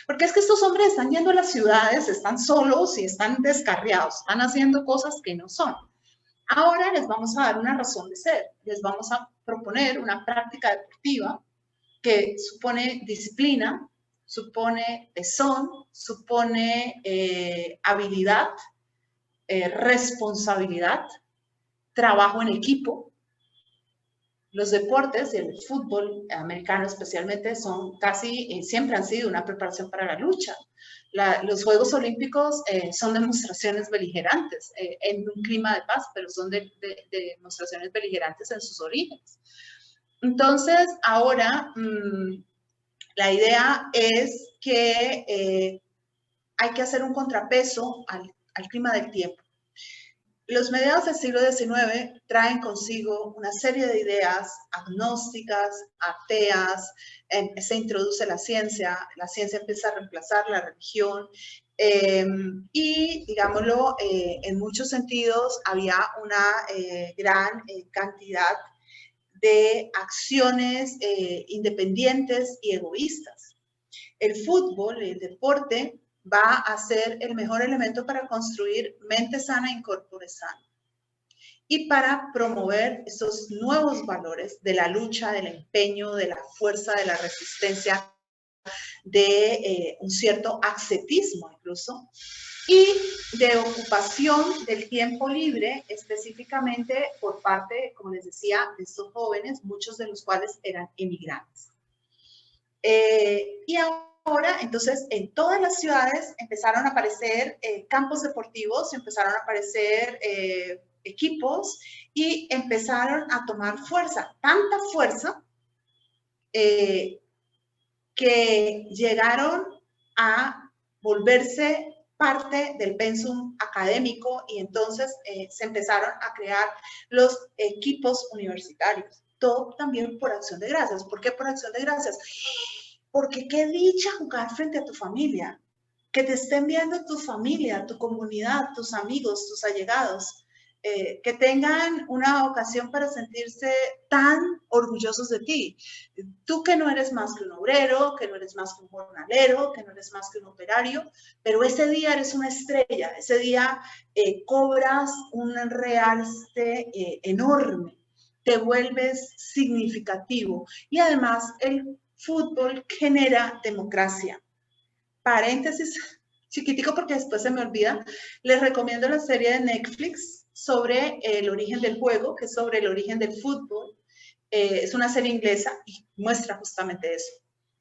Speaker 1: Porque es que estos hombres están yendo a las ciudades, están solos y están descarriados, están haciendo cosas que no son. Ahora les vamos a dar una razón de ser, les vamos a proponer una práctica deportiva que supone disciplina, supone tesón, supone habilidad, responsabilidad, trabajo en equipo. Los deportes, el fútbol americano especialmente, son casi, siempre han sido una preparación para la lucha. Los Juegos Olímpicos son demostraciones beligerantes en un clima de paz, pero son de demostraciones beligerantes en sus orígenes. Entonces, ahora la idea es que hay que hacer un contrapeso al clima del tiempo. Los mediados del siglo XIX traen consigo una serie de ideas agnósticas, ateas, se introduce la ciencia empieza a reemplazar la religión y, digámoslo, en muchos sentidos había una gran cantidad de acciones independientes y egoístas. El fútbol, el deporte, va a ser el mejor elemento para construir mente sana y corpore sano. Y para promover esos nuevos valores de la lucha, del empeño, de la fuerza, de la resistencia, de un cierto ascetismo incluso, y de ocupación del tiempo libre, específicamente por parte, como les decía, de estos jóvenes, muchos de los cuales eran emigrantes. Y ahora, entonces, en todas las ciudades empezaron a aparecer campos deportivos, empezaron a aparecer equipos y empezaron a tomar fuerza, tanta fuerza que llegaron a volverse parte del pensum académico y entonces se empezaron a crear los equipos universitarios. Todo también por acción de gracias. ¿Por qué por acción de gracias? Porque qué dicha jugar frente a tu familia, que te estén viendo tu familia, tu comunidad, tus amigos, tus allegados, que tengan una ocasión para sentirse tan orgullosos de ti. Tú que no eres más que un obrero, que no eres más que un jornalero, que no eres más que un operario, pero ese día eres una estrella, ese día cobras un realce enorme, te vuelves significativo y además el fútbol genera democracia. Paréntesis chiquitico porque después se me olvida, les recomiendo la serie de Netflix sobre el origen del juego, que es sobre el origen del fútbol. Es una serie inglesa y muestra justamente eso.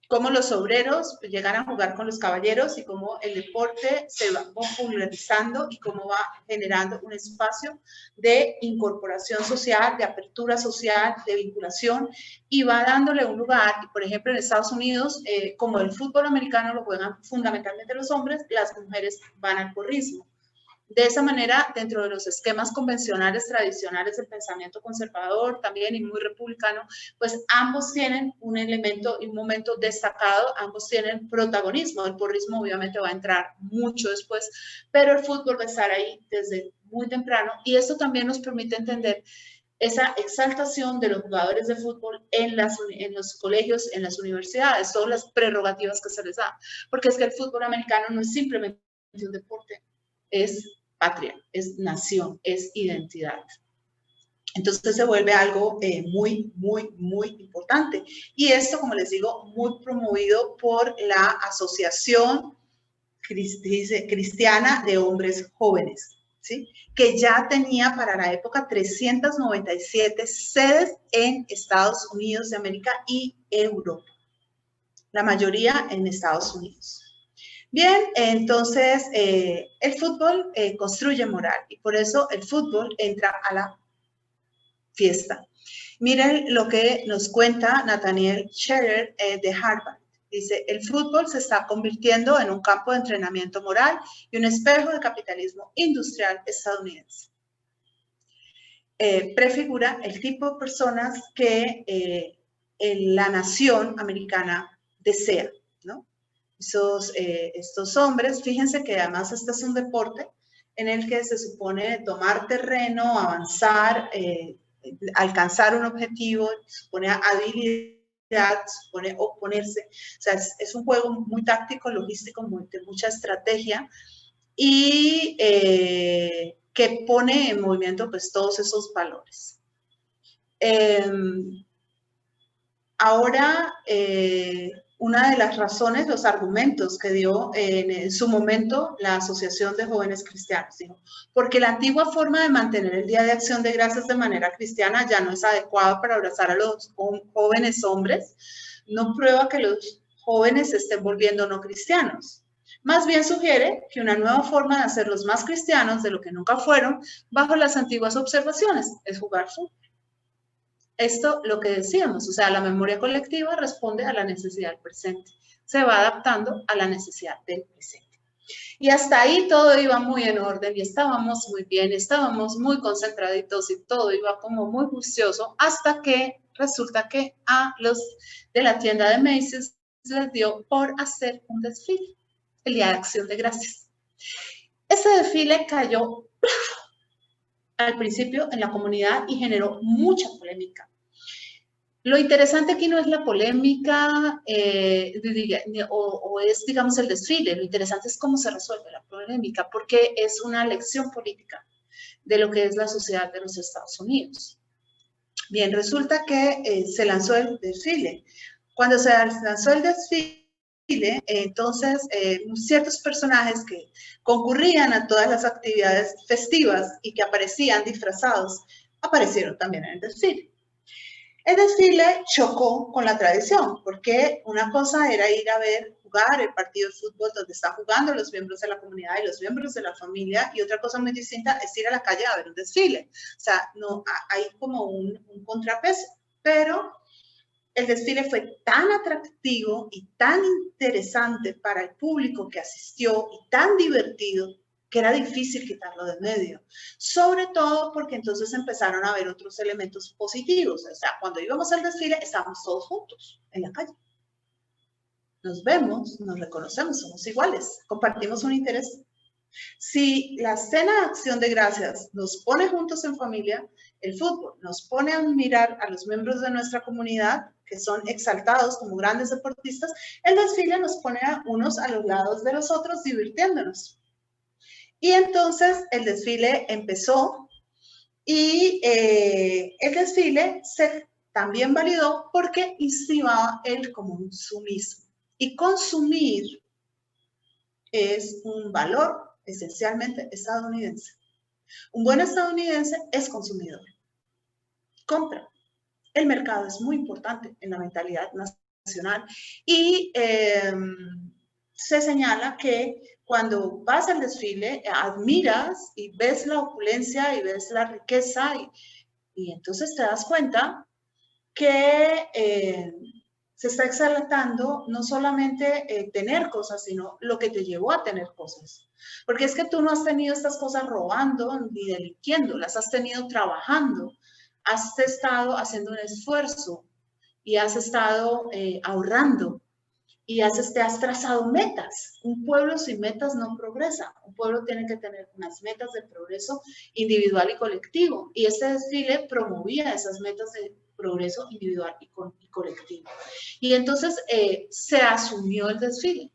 Speaker 1: Cómo los obreros llegan a jugar con los caballeros y cómo el deporte se va popularizando y cómo va generando un espacio de incorporación social, de apertura social, de vinculación y va dándole un lugar. Y por ejemplo, en Estados Unidos, como el fútbol americano lo juegan fundamentalmente los hombres, las mujeres van al porrismo. De esa manera, dentro de los esquemas convencionales, tradicionales del pensamiento conservador también y muy republicano, pues ambos tienen un elemento y un momento destacado, ambos tienen protagonismo. El porrismo obviamente va a entrar mucho después, pero el fútbol va a estar ahí desde muy temprano y esto también nos permite entender esa exaltación de los jugadores de fútbol en los colegios, en las universidades, todas las prerrogativas que se les da, porque es que el fútbol americano no es simplemente un deporte, es patria, es nación, es identidad. Entonces se vuelve algo muy, muy, muy importante. Y esto, como les digo, muy promovido por la Asociación Cristiana de Hombres Jóvenes, ¿sí? Que ya tenía para la época 397 sedes en Estados Unidos de América y Europa. La mayoría en Estados Unidos. Bien, entonces el fútbol construye moral y por eso el fútbol entra a la fiesta. Miren lo que nos cuenta Nathaniel Scherer de Harvard. Dice, el fútbol se está convirtiendo en un campo de entrenamiento moral y un espejo del capitalismo industrial estadounidense. Prefigura el tipo de personas que la nación americana desea, ¿no? Estos hombres, fíjense que además este es un deporte en el que se supone tomar terreno, avanzar, alcanzar un objetivo, supone habilidad, supone oponerse, o sea, es un juego muy táctico, logístico, de mucha estrategia y que pone en movimiento pues todos esos valores. Ahora, una de las razones, los argumentos que dio en su momento la Asociación de Jóvenes Cristianos, dijo, porque la antigua forma de mantener el Día de Acción de Gracias de manera cristiana ya no es adecuada para abrazar a los jóvenes hombres, no prueba que los jóvenes se estén volviendo no cristianos. Más bien sugiere que una nueva forma de hacerlos más cristianos de lo que nunca fueron, bajo las antiguas observaciones, es jugar fútbol. Esto, lo que decíamos, o sea, la memoria colectiva responde a la necesidad del presente, se va adaptando a la necesidad del presente. Y hasta ahí todo iba muy en orden y estábamos muy bien, estábamos muy concentraditos y todo iba como muy juicioso hasta que resulta que a los de la tienda de Macy's les dio por hacer un desfile, el Día de Acción de Gracias. Ese desfile cayó al principio en la comunidad y generó mucha polémica. Lo interesante aquí no es la polémica o es, digamos, el desfile. Lo interesante es cómo se resuelve la polémica, porque es una lección política de lo que es la sociedad de los Estados Unidos. Bien, resulta que se lanzó el desfile. Cuando se lanzó el desfile, entonces ciertos personajes que concurrían a todas las actividades festivas y que aparecían disfrazados, aparecieron también en el desfile. El desfile chocó con la tradición, porque una cosa era ir a ver jugar el partido de fútbol donde están jugando los miembros de la comunidad y los miembros de la familia, y otra cosa muy distinta es ir a la calle a ver un desfile. O sea, no, hay como un contrapeso, pero el desfile fue tan atractivo y tan interesante para el público que asistió y tan divertido que era difícil quitarlo de medio, sobre todo porque entonces empezaron a haber otros elementos positivos. O sea, cuando íbamos al desfile estábamos todos juntos en la calle. Nos vemos, nos reconocemos, somos iguales, compartimos un interés. Si la cena de acción de gracias nos pone juntos en familia, el fútbol nos pone a mirar a los miembros de nuestra comunidad, que son exaltados como grandes deportistas, el desfile nos pone a unos a los lados de los otros divirtiéndonos. Y entonces el desfile empezó y el desfile se también validó porque instigaba el consumismo. Y consumir es un valor esencialmente estadounidense. Un buen estadounidense es consumidor. Compra. El mercado es muy importante en la mentalidad nacional y se señala que cuando vas al desfile admiras y ves la opulencia y ves la riqueza y entonces te das cuenta que se está exaltando no solamente tener cosas, sino lo que te llevó a tener cosas. Porque es que tú no has tenido estas cosas robando ni delinquiendo, las has tenido trabajando, has estado haciendo un esfuerzo y has estado ahorrando y te has trazado metas. Un pueblo sin metas no progresa. Un pueblo tiene que tener unas metas de progreso individual y colectivo. Y este desfile promovía esas metas de progreso individual y colectivo. Y entonces se asumió el desfile.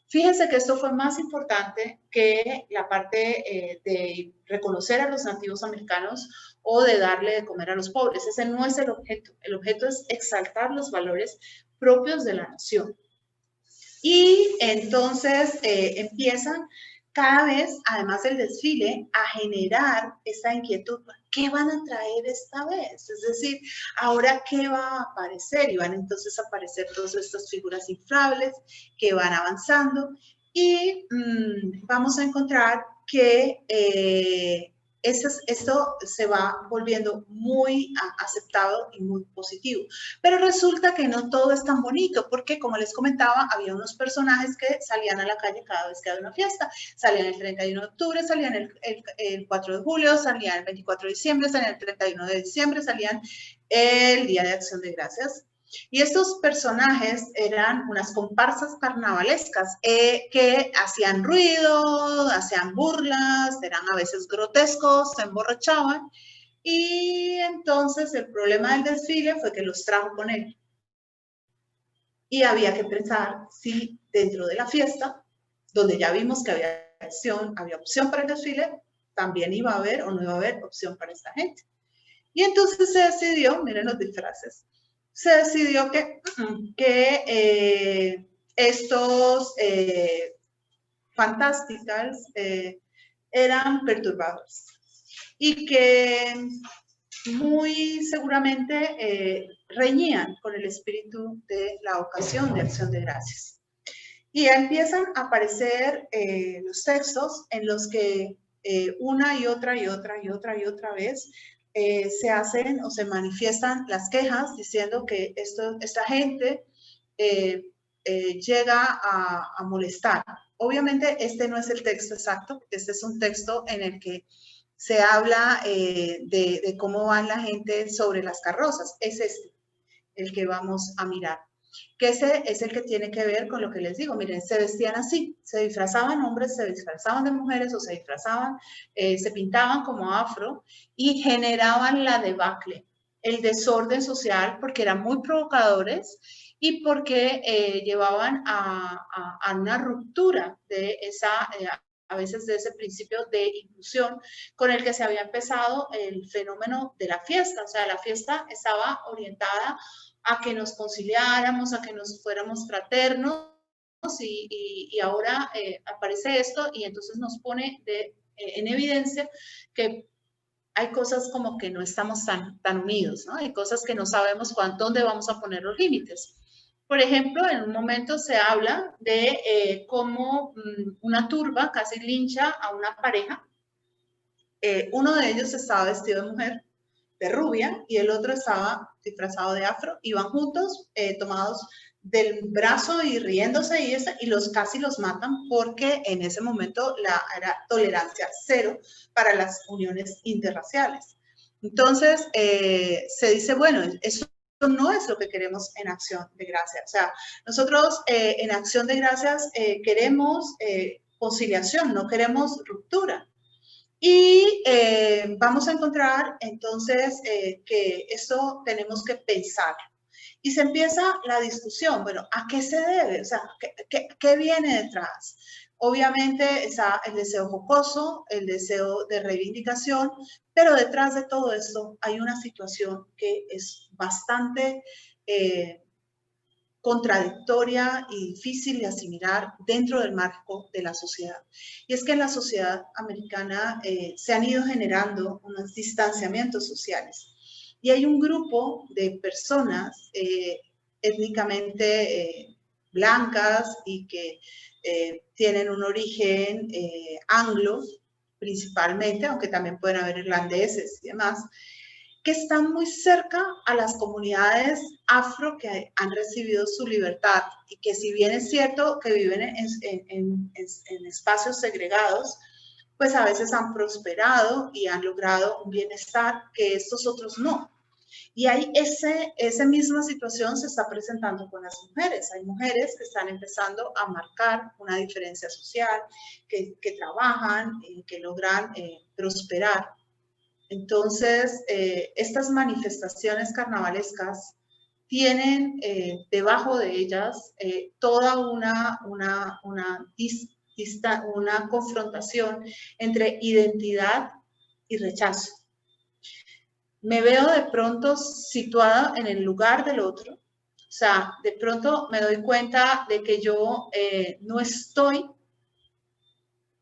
Speaker 1: Fíjense que esto fue más importante que la parte de reconocer a los nativos americanos o de darle de comer a los pobres. Ese no es el objeto. El objeto es exaltar los valores propios de la nación. Y entonces empiezan cada vez, además del desfile, a generar esta inquietud. ¿Qué van a traer esta vez? Es decir, ¿ahora qué va a aparecer? Y van entonces a aparecer todas estas figuras inflables que van avanzando y vamos a encontrar que esto se va volviendo muy aceptado y muy positivo. Pero resulta que no todo es tan bonito, porque como les comentaba, había unos personajes que salían a la calle cada vez que había una fiesta. Salían el 31 de octubre, salían el 4 de julio, salían el 24 de diciembre, salían el 31 de diciembre, salían el Día de Acción de Gracias. Y estos personajes eran unas comparsas carnavalescas que hacían ruido, hacían burlas, eran a veces grotescos, se emborrachaban. Y entonces el problema del desfile fue que los trajo con él. Y había que pensar si dentro de la fiesta, donde ya vimos que había opción para el desfile, también iba a haber o no iba a haber opción para esta gente. Y entonces se decidió, miren los disfraces, se decidió que estos fantásticas eran perturbadores y que muy seguramente reñían con el espíritu de la ocasión de Acción de Gracias. Y empiezan a aparecer los textos en los que una y otra y otra y otra y otra vez se hacen o se manifiestan las quejas diciendo que esta gente llega a molestar. Obviamente este no es el texto exacto, este es un texto en el que se habla de cómo va la gente sobre las carrozas. Es este el que vamos a mirar. Que ese es el que tiene que ver con lo que les digo. Miren, se vestían así, se disfrazaban hombres, se disfrazaban de mujeres o se disfrazaban, se pintaban como afro y generaban la debacle, el desorden social porque eran muy provocadores y porque llevaban a una ruptura de esa a veces de ese principio de inclusión con el que se había empezado el fenómeno de la fiesta. O sea, la fiesta estaba orientada a que nos conciliáramos, a que nos fuéramos fraternos, y ahora aparece esto y entonces nos pone en evidencia que hay cosas como que no estamos tan unidos, ¿no? Hay cosas que no sabemos dónde vamos a poner los límites. Por ejemplo, en un momento se habla de cómo una turba casi lincha a una pareja. Uno de ellos estaba vestido de mujer, de rubia, y el otro estaba disfrazado de afro. Iban juntos, tomados del brazo y riéndose y casi los matan porque en ese momento era tolerancia cero para las uniones interraciales. Entonces, se dice, bueno, eso no es lo que queremos en Acción de Gracias. O sea, nosotros en Acción de Gracias queremos conciliación, no queremos ruptura. Y vamos a encontrar entonces que esto tenemos que pensar. Y se empieza la discusión, bueno, ¿a qué se debe? O sea, ¿qué viene detrás? Obviamente está el deseo jocoso, el deseo de reivindicación, pero detrás de todo esto hay una situación que es bastante contradictoria y difícil de asimilar dentro del marco de la sociedad. Y es que en la sociedad americana se han ido generando unos distanciamientos sociales. Y hay un grupo de personas étnicamente blancas y que tienen un origen anglo, principalmente, aunque también pueden haber irlandeses y demás, que están muy cerca a las comunidades afro que han recibido su libertad y que si bien es cierto que viven en espacios segregados, pues a veces han prosperado y han logrado un bienestar que estos otros no. Y ahí esa misma situación se está presentando con las mujeres. Hay mujeres que están empezando a marcar una diferencia social, que trabajan, que logran prosperar. Entonces, estas manifestaciones carnavalescas tienen debajo de ellas toda una confrontación entre identidad y rechazo. Me veo de pronto situada en el lugar del otro, o sea, de pronto me doy cuenta de que yo no estoy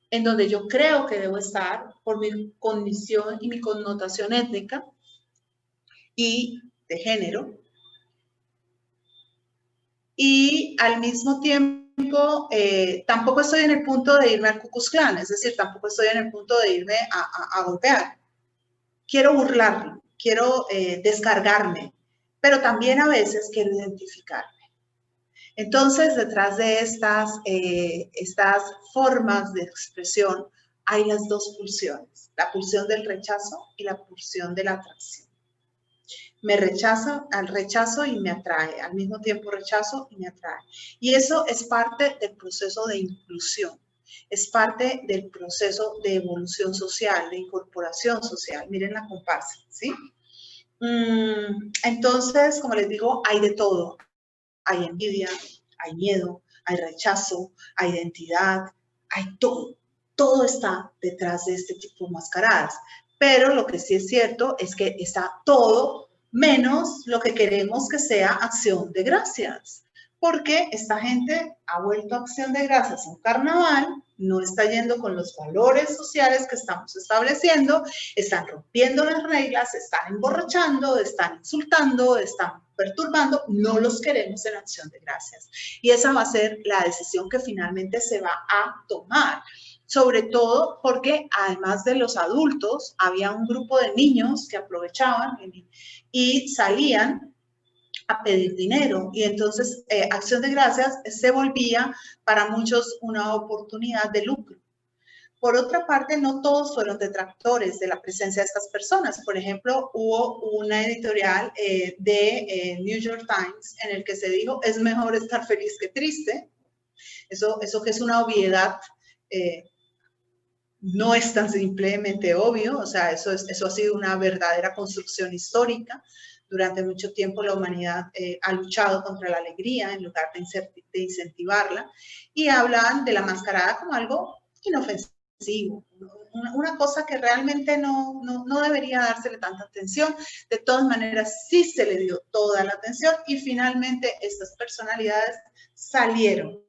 Speaker 1: en donde yo creo que debo estar por mi condición y mi connotación étnica y de género. Y al mismo tiempo, tampoco estoy en el punto de irme al Ku Klux Klan, es decir, tampoco estoy en el punto de irme a golpear. Quiero burlarme, quiero descargarme, pero también a veces quiero identificarme. Entonces, detrás de estas formas de expresión hay las dos pulsiones, la pulsión del rechazo y la pulsión de la atracción. Me rechaza al rechazo y me atrae, al mismo tiempo rechazo y me atrae. Y eso es parte del proceso de inclusión, es parte del proceso de evolución social, de incorporación social. Miren la comparsa, ¿sí? Entonces, como les digo, hay de todo. Hay envidia, hay miedo, hay rechazo, hay identidad, hay todo. Todo está detrás de este tipo de mascaradas. Pero lo que sí es cierto es que está todo menos lo que queremos que sea Acción de Gracias. Porque esta gente ha vuelto a Acción de Gracias un carnaval, no está yendo con los valores sociales que estamos estableciendo, están rompiendo las reglas, están emborrachando, están insultando, están perturbando, no los queremos en Acción de Gracias. Y esa va a ser la decisión que finalmente se va a tomar. Sobre todo porque además de los adultos, había un grupo de niños que aprovechaban y salían a pedir dinero. Y entonces Acción de Gracias se volvía para muchos una oportunidad de lucro. Por otra parte, no todos fueron detractores de la presencia de estas personas. Por ejemplo, hubo una editorial de New York Times en el que se dijo, es mejor estar feliz que triste. Eso que es una obviedad, no es tan simplemente obvio, o sea, eso ha sido una verdadera construcción histórica. Durante mucho tiempo la humanidad ha luchado contra la alegría en lugar de incentivarla, y hablan de la mascarada como algo inofensivo, una cosa que realmente no debería dársele tanta atención. De todas maneras, sí se le dio toda la atención y finalmente estas personalidades salieron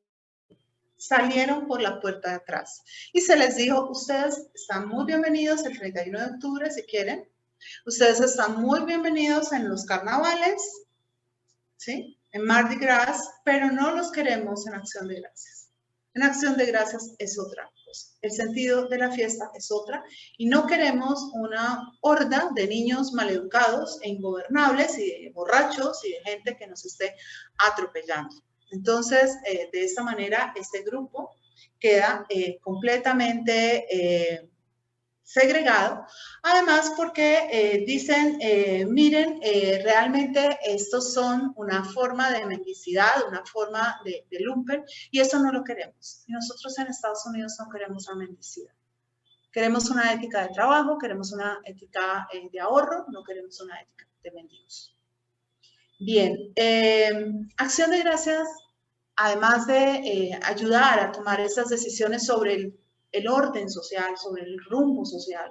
Speaker 2: salieron por la puerta de atrás y se les dijo, ustedes están muy bienvenidos el 31 de octubre si quieren, ustedes están muy bienvenidos en los carnavales, ¿sí? En Mardi Gras, pero no los queremos en Acción de Gracias. En Acción de Gracias es otra cosa. El sentido de la fiesta es otra y no queremos una horda de niños maleducados e ingobernables y de borrachos y de gente que nos esté atropellando. Entonces, de esta manera, este grupo queda completamente segregado, además porque dicen, miren, realmente estos son una forma de mendicidad, una forma de lumpen, y eso no lo queremos. Y nosotros en Estados Unidos no queremos la mendicidad. Queremos una ética de trabajo, queremos una ética de ahorro, no queremos una ética de mendigos. Bien, Acción de Gracias, además de ayudar a tomar esas decisiones sobre el orden social, sobre el rumbo social,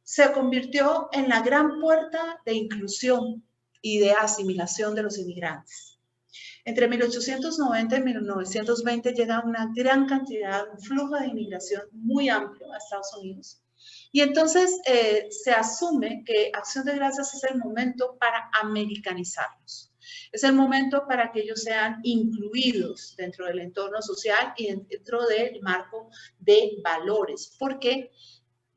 Speaker 2: se convirtió en la gran puerta de inclusión y de asimilación de los inmigrantes. Entre 1890 y 1920 llega una gran cantidad, un flujo de inmigración muy amplio a Estados Unidos. Y entonces se asume que Acción de Gracias es el momento para americanizarlos. Es el momento para que ellos sean incluidos dentro del entorno social y dentro del marco de valores. Porque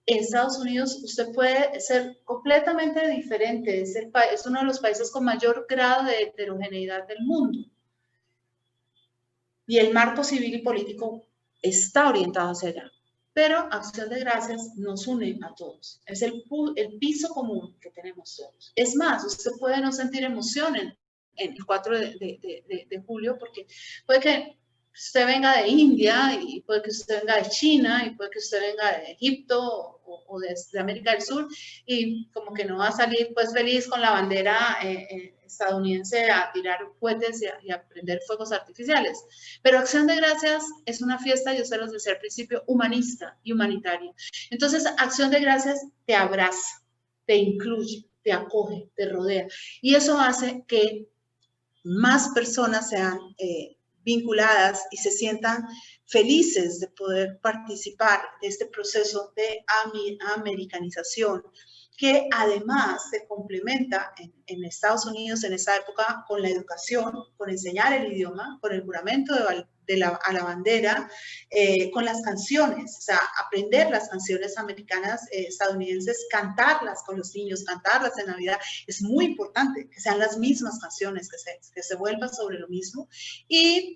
Speaker 2: en Estados Unidos usted puede ser completamente diferente. Es uno de los países con mayor grado de heterogeneidad del mundo. Y el marco civil y político está orientado hacia allá. Pero Acción de Gracias nos une a todos. Es el piso común que tenemos todos. Es más, usted puede no sentir emoción en el 4 de julio porque puede que usted venga de India y puede que usted venga de China y puede que usted venga de Egipto o de América del Sur y como que no va a salir pues feliz con la bandera estadounidense a tirar cohetes y a prender fuegos artificiales. Pero Acción de Gracias es una fiesta, yo se los decía al principio, humanista y humanitaria. Entonces, Acción de Gracias te abraza, te incluye, te acoge, te rodea. Y eso hace que más personas sean vinculadas y se sientan felices de poder participar de este proceso de americanización que además se complementa en Estados Unidos en esa época con la educación, con enseñar el idioma, con el juramento a la bandera, con las canciones, o sea, aprender las canciones americanas, estadounidenses, cantarlas con los niños, cantarlas en Navidad, es muy importante, que sean las mismas canciones, que se vuelvan sobre lo mismo, y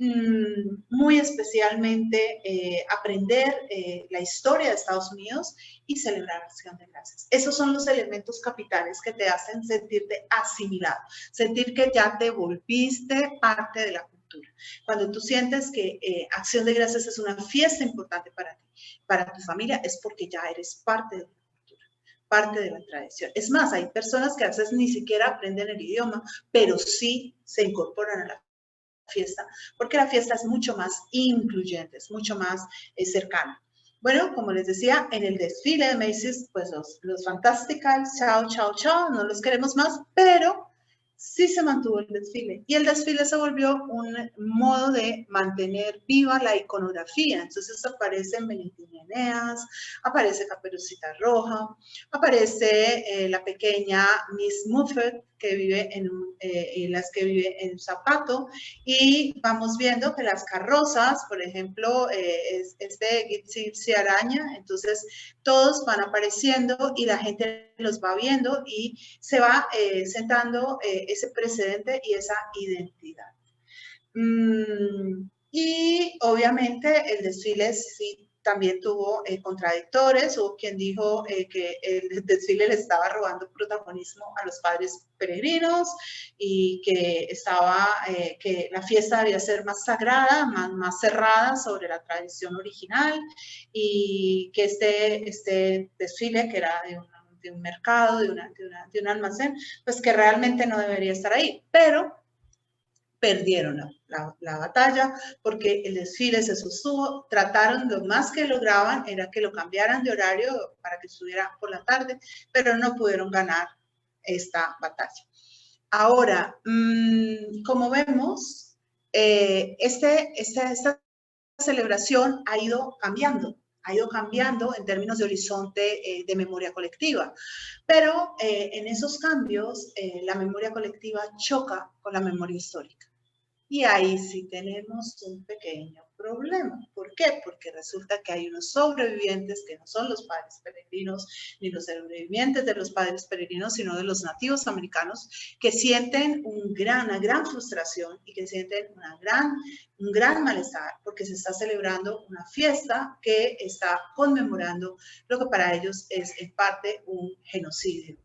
Speaker 2: muy especialmente aprender la historia de Estados Unidos y celebrar Acción de Gracias. Esos son los elementos capitales que te hacen sentirte asimilado, sentir que ya te volviste parte de la cultura. Cuando tú sientes que Acción de Gracias es una fiesta importante para ti, para tu familia, es porque ya eres parte de la cultura, parte de la tradición. Es más, hay personas que a veces ni siquiera aprenden el idioma, pero sí se incorporan a la fiesta, porque la fiesta es mucho más incluyente, es mucho más cercana. Bueno, como les decía, en el desfile de Macy's, pues los Fantasticals, chao, chao, chao, no los queremos más, pero sí se mantuvo el desfile. Y el desfile se volvió un modo de mantener viva la iconografía. Entonces aparecen Benigni Eneas, aparece Caperucita Roja, aparece la pequeña Miss Muffet, que vive las que vive en Zapato, y vamos viendo que las carrozas, por ejemplo, es de Gipsy Araña, entonces todos van apareciendo y la gente los va viendo y se va sentando ese precedente y esa identidad. Y obviamente el desfile sí también tuvo contradictores, hubo quien dijo que el desfile le estaba robando protagonismo a los padres peregrinos y que que la fiesta debía ser más sagrada, más cerrada sobre la tradición original y que este desfile, que era de un mercado, de un almacén, pues que realmente no debería estar ahí, pero perdieron la batalla porque el desfile se sostuvo, trataron lo más que lograban era que lo cambiaran de horario para que estuviera por la tarde, pero no pudieron ganar esta batalla. Ahora, como vemos, esta celebración ha ido cambiando en términos de horizonte de memoria colectiva. Pero en esos cambios, la memoria colectiva choca con la memoria histórica. Y ahí sí tenemos un pequeño problema. ¿Por qué? Porque resulta que hay unos sobrevivientes que no son los padres peregrinos, ni los sobrevivientes de los padres peregrinos, sino de los nativos americanos, que sienten una gran frustración y que sienten un gran malestar, porque se está celebrando una fiesta que está conmemorando lo que para ellos es en parte un genocidio.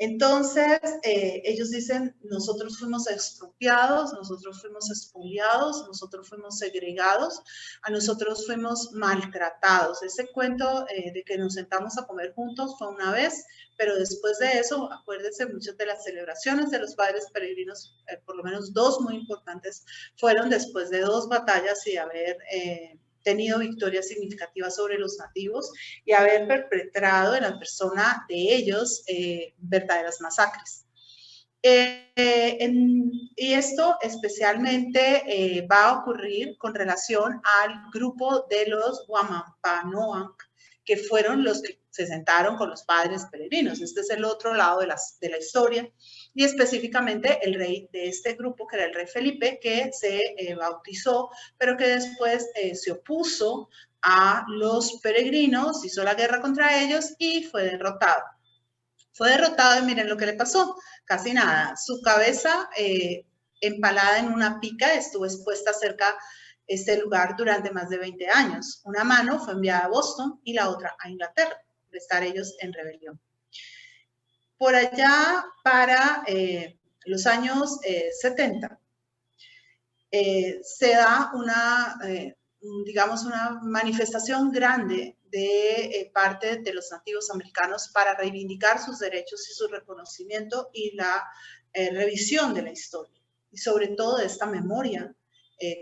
Speaker 2: Entonces, ellos dicen, nosotros fuimos expropiados, nosotros fuimos expoliados, nosotros fuimos segregados, a nosotros fuimos maltratados. Ese cuento de que nos sentamos a comer juntos fue una vez, pero después de eso, acuérdense, muchas de las celebraciones de los padres peregrinos, por lo menos dos muy importantes, fueron después de 2 batallas y haber tenido victorias significativas sobre los nativos y haber perpetrado en la persona de ellos verdaderas masacres. Y esto especialmente va a ocurrir con relación al grupo de los Wampanoag, que fueron los que se sentaron con los padres peregrinos. Este es el otro lado de la historia, y específicamente el rey de este grupo, que era el rey Felipe, que se bautizó, pero que después se opuso a los peregrinos, hizo la guerra contra ellos y fue derrotado. Fue derrotado y miren lo que le pasó, casi nada. Su cabeza empalada en una pica estuvo expuesta cerca de este lugar durante más de 20 años. Una mano fue enviada a Boston y la otra a Inglaterra, de estar ellos en rebelión. Por allá para los años 70, se da digamos, una manifestación grande de parte de los nativos americanos para reivindicar sus derechos y su reconocimiento y la revisión de la historia, y sobre todo de esta memoria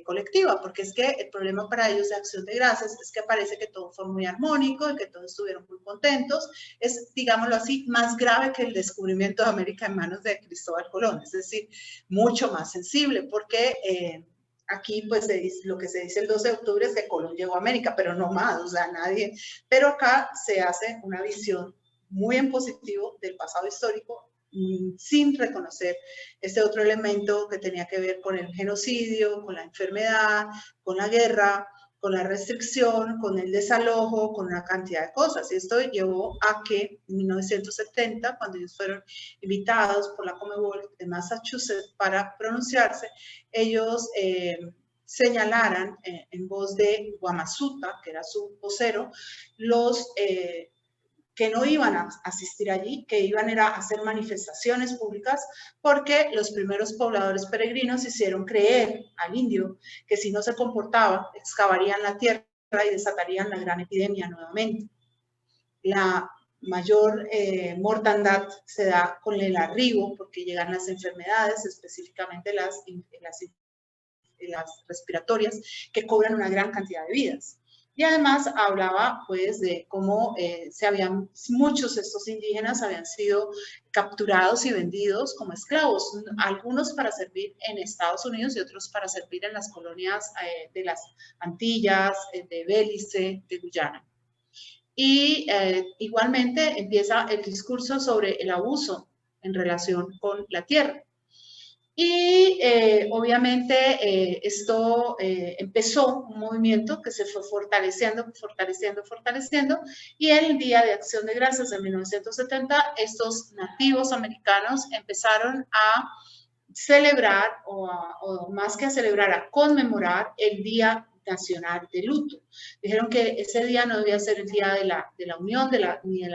Speaker 2: colectiva, porque es que el problema para ellos de Acción de Gracias es que parece que todo fue muy armónico y que todos estuvieron muy contentos. Es, digámoslo así, más grave que el descubrimiento de América en manos de Cristóbal Colón, es decir, mucho más sensible, porque aquí pues lo que se dice el 12 de octubre es que Colón llegó a América, pero no más, o sea, nadie, pero acá se hace una visión muy en positivo del pasado histórico, sin reconocer este otro elemento que tenía que ver con el genocidio, con la enfermedad, con la guerra, con la restricción, con el desalojo, con una cantidad de cosas. Y esto llevó a que en 1970, cuando ellos fueron invitados por la Commonwealth de Massachusetts para pronunciarse, ellos señalaran en voz de Guamasuta, que era su vocero, los que no iban a asistir allí, que iban a hacer manifestaciones públicas, porque los primeros pobladores peregrinos hicieron creer al indio que si no se comportaba, excavarían la tierra y desatarían la gran epidemia nuevamente. La mayor mortandad se da con el arribo, porque llegan las enfermedades, específicamente las respiratorias, que cobran una gran cantidad de vidas. Y además hablaba pues de cómo muchos de estos indígenas habían sido capturados y vendidos como esclavos, algunos para servir en Estados Unidos y otros para servir en las colonias de las Antillas, de Belice, de Guyana. Y igualmente empieza el discurso sobre el abuso en relación con la tierra. Y obviamente esto empezó un movimiento que se fue fortaleciendo, y en el Día de Acción de Gracias de 1970, estos nativos americanos empezaron a celebrar, o más que a celebrar, a conmemorar el Día Nacional de Luto. Dijeron que ese día no debía ser el día de la unión, ni del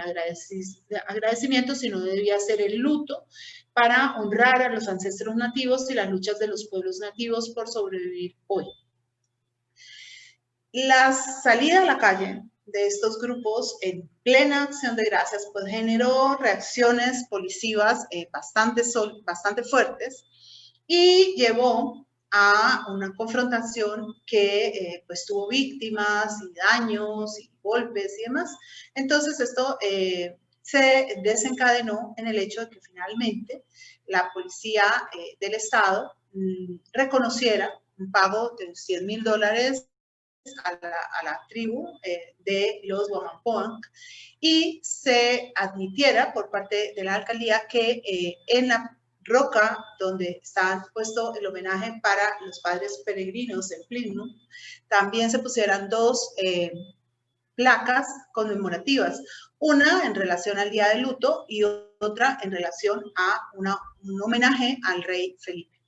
Speaker 2: agradecimiento, sino debía ser el luto para honrar a los ancestros nativos y las luchas de los pueblos nativos por sobrevivir hoy. La salida a la calle de estos grupos en plena Acción de Gracias pues generó reacciones policivas bastante fuertes y llevó a una confrontación que pues tuvo víctimas y daños y golpes y demás. Entonces esto se desencadenó en el hecho de que finalmente la policía del Estado reconociera un pago de $100,000 a la tribu de los Wamapoanc y se admitiera por parte de la alcaldía que en la roca donde está puesto el homenaje para los padres peregrinos en Plymouth, también se pusieran dos placas conmemorativas, una en relación al día de luto y otra en relación a un homenaje al rey Felipe.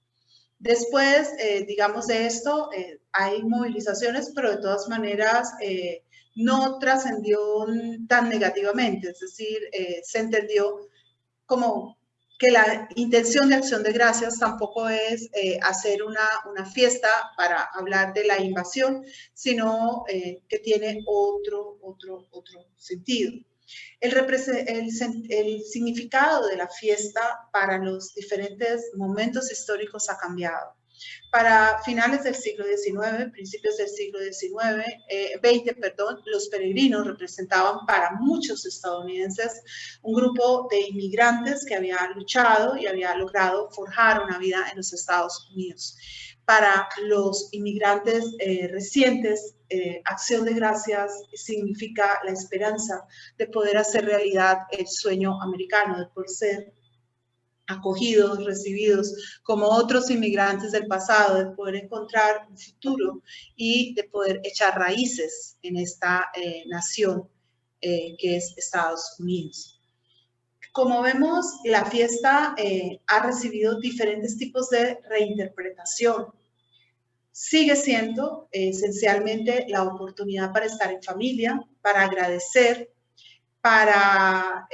Speaker 2: Después, digamos, de esto, hay movilizaciones, pero de todas maneras no trascendió tan negativamente, es decir, se entendió como que la intención de Acción de Gracias tampoco es hacer una fiesta para hablar de la invasión, sino que tiene otro sentido. El significado de la fiesta para los diferentes momentos históricos ha cambiado. Para finales del siglo XIX, principios del siglo XX, los peregrinos representaban para muchos estadounidenses un grupo de inmigrantes que había luchado y había logrado forjar una vida en los Estados Unidos. Para los inmigrantes recientes, Acción de Gracias significa la esperanza de poder hacer realidad el sueño americano, de poder ser acogidos, recibidos como otros inmigrantes del pasado, de poder encontrar un futuro y de poder echar raíces en esta nación que es Estados Unidos. Como vemos, la fiesta ha recibido diferentes tipos de reinterpretación. Sigue siendo esencialmente la oportunidad para estar en familia, para agradecer, para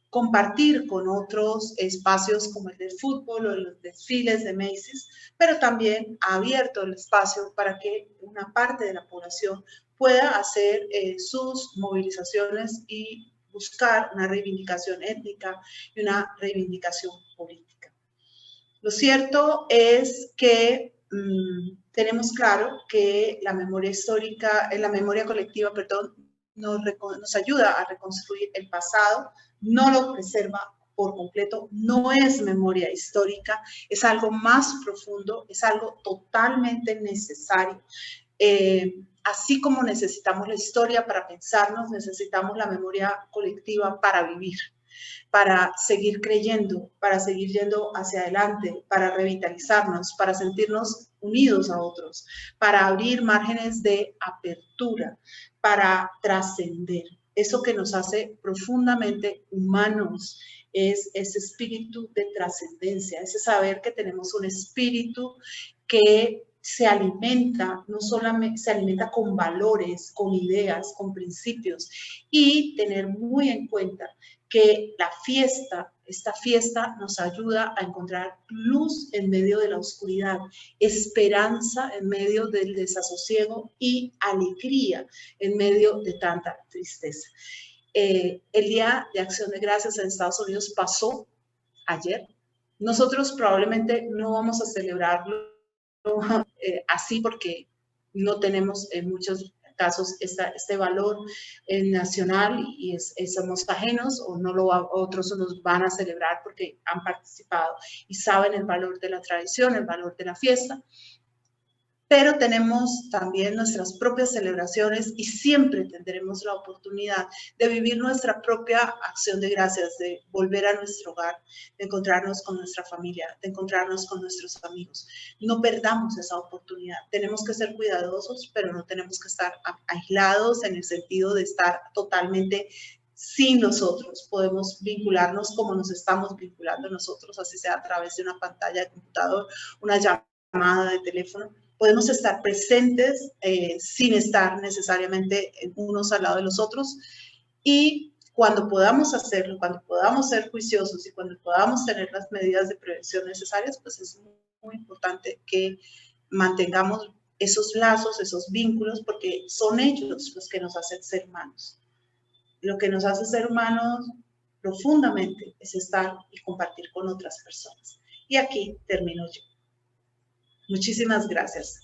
Speaker 2: compartir con otros espacios como el del fútbol o los desfiles de Macy's, pero también ha abierto el espacio para que una parte de la población pueda hacer sus movilizaciones y buscar una reivindicación étnica y una reivindicación política. Lo cierto es que tenemos claro que la memoria histórica, la memoria colectiva, nos ayuda a reconstruir el pasado, no lo preserva por completo, no es memoria histórica, es algo más profundo, es algo totalmente necesario. Así como necesitamos la historia para pensarnos, necesitamos la memoria colectiva para vivir, para seguir creyendo, para seguir yendo hacia adelante, para revitalizarnos, para sentirnos unidos a otros, para abrir márgenes de apertura, para trascender. Eso que nos hace profundamente humanos es ese espíritu de trascendencia, ese saber que tenemos un espíritu que se alimenta, no solamente se alimenta con valores, con ideas, con principios, y tener muy en cuenta que la fiesta, esta fiesta nos ayuda a encontrar luz en medio de la oscuridad, esperanza en medio del desasosiego y alegría en medio de tanta tristeza. El Día de Acción de Gracias en Estados Unidos pasó ayer. Nosotros probablemente no vamos a celebrarlo así porque no tenemos en muchos casos este valor nacional y somos ajenos o otros nos van a celebrar porque han participado y saben el valor de la tradición, el valor de la fiesta. Pero tenemos también nuestras propias celebraciones y siempre tendremos la oportunidad de vivir nuestra propia acción de gracias, de volver a nuestro hogar, de encontrarnos con nuestra familia, de encontrarnos con nuestros amigos. No perdamos esa oportunidad. Tenemos que ser cuidadosos, pero no tenemos que estar aislados en el sentido de estar totalmente sin nosotros. Podemos vincularnos como nos estamos vinculando nosotros, así sea a través de una pantalla de computador, una llamada de teléfono. Podemos estar presentes sin estar necesariamente unos al lado de los otros y cuando podamos hacerlo, cuando podamos ser juiciosos y cuando podamos tener las medidas de prevención necesarias, pues es muy importante que mantengamos esos lazos, esos vínculos, porque son ellos los que nos hacen ser humanos. Lo que nos hace ser humanos profundamente es estar y compartir con otras personas. Y aquí termino yo. Muchísimas gracias.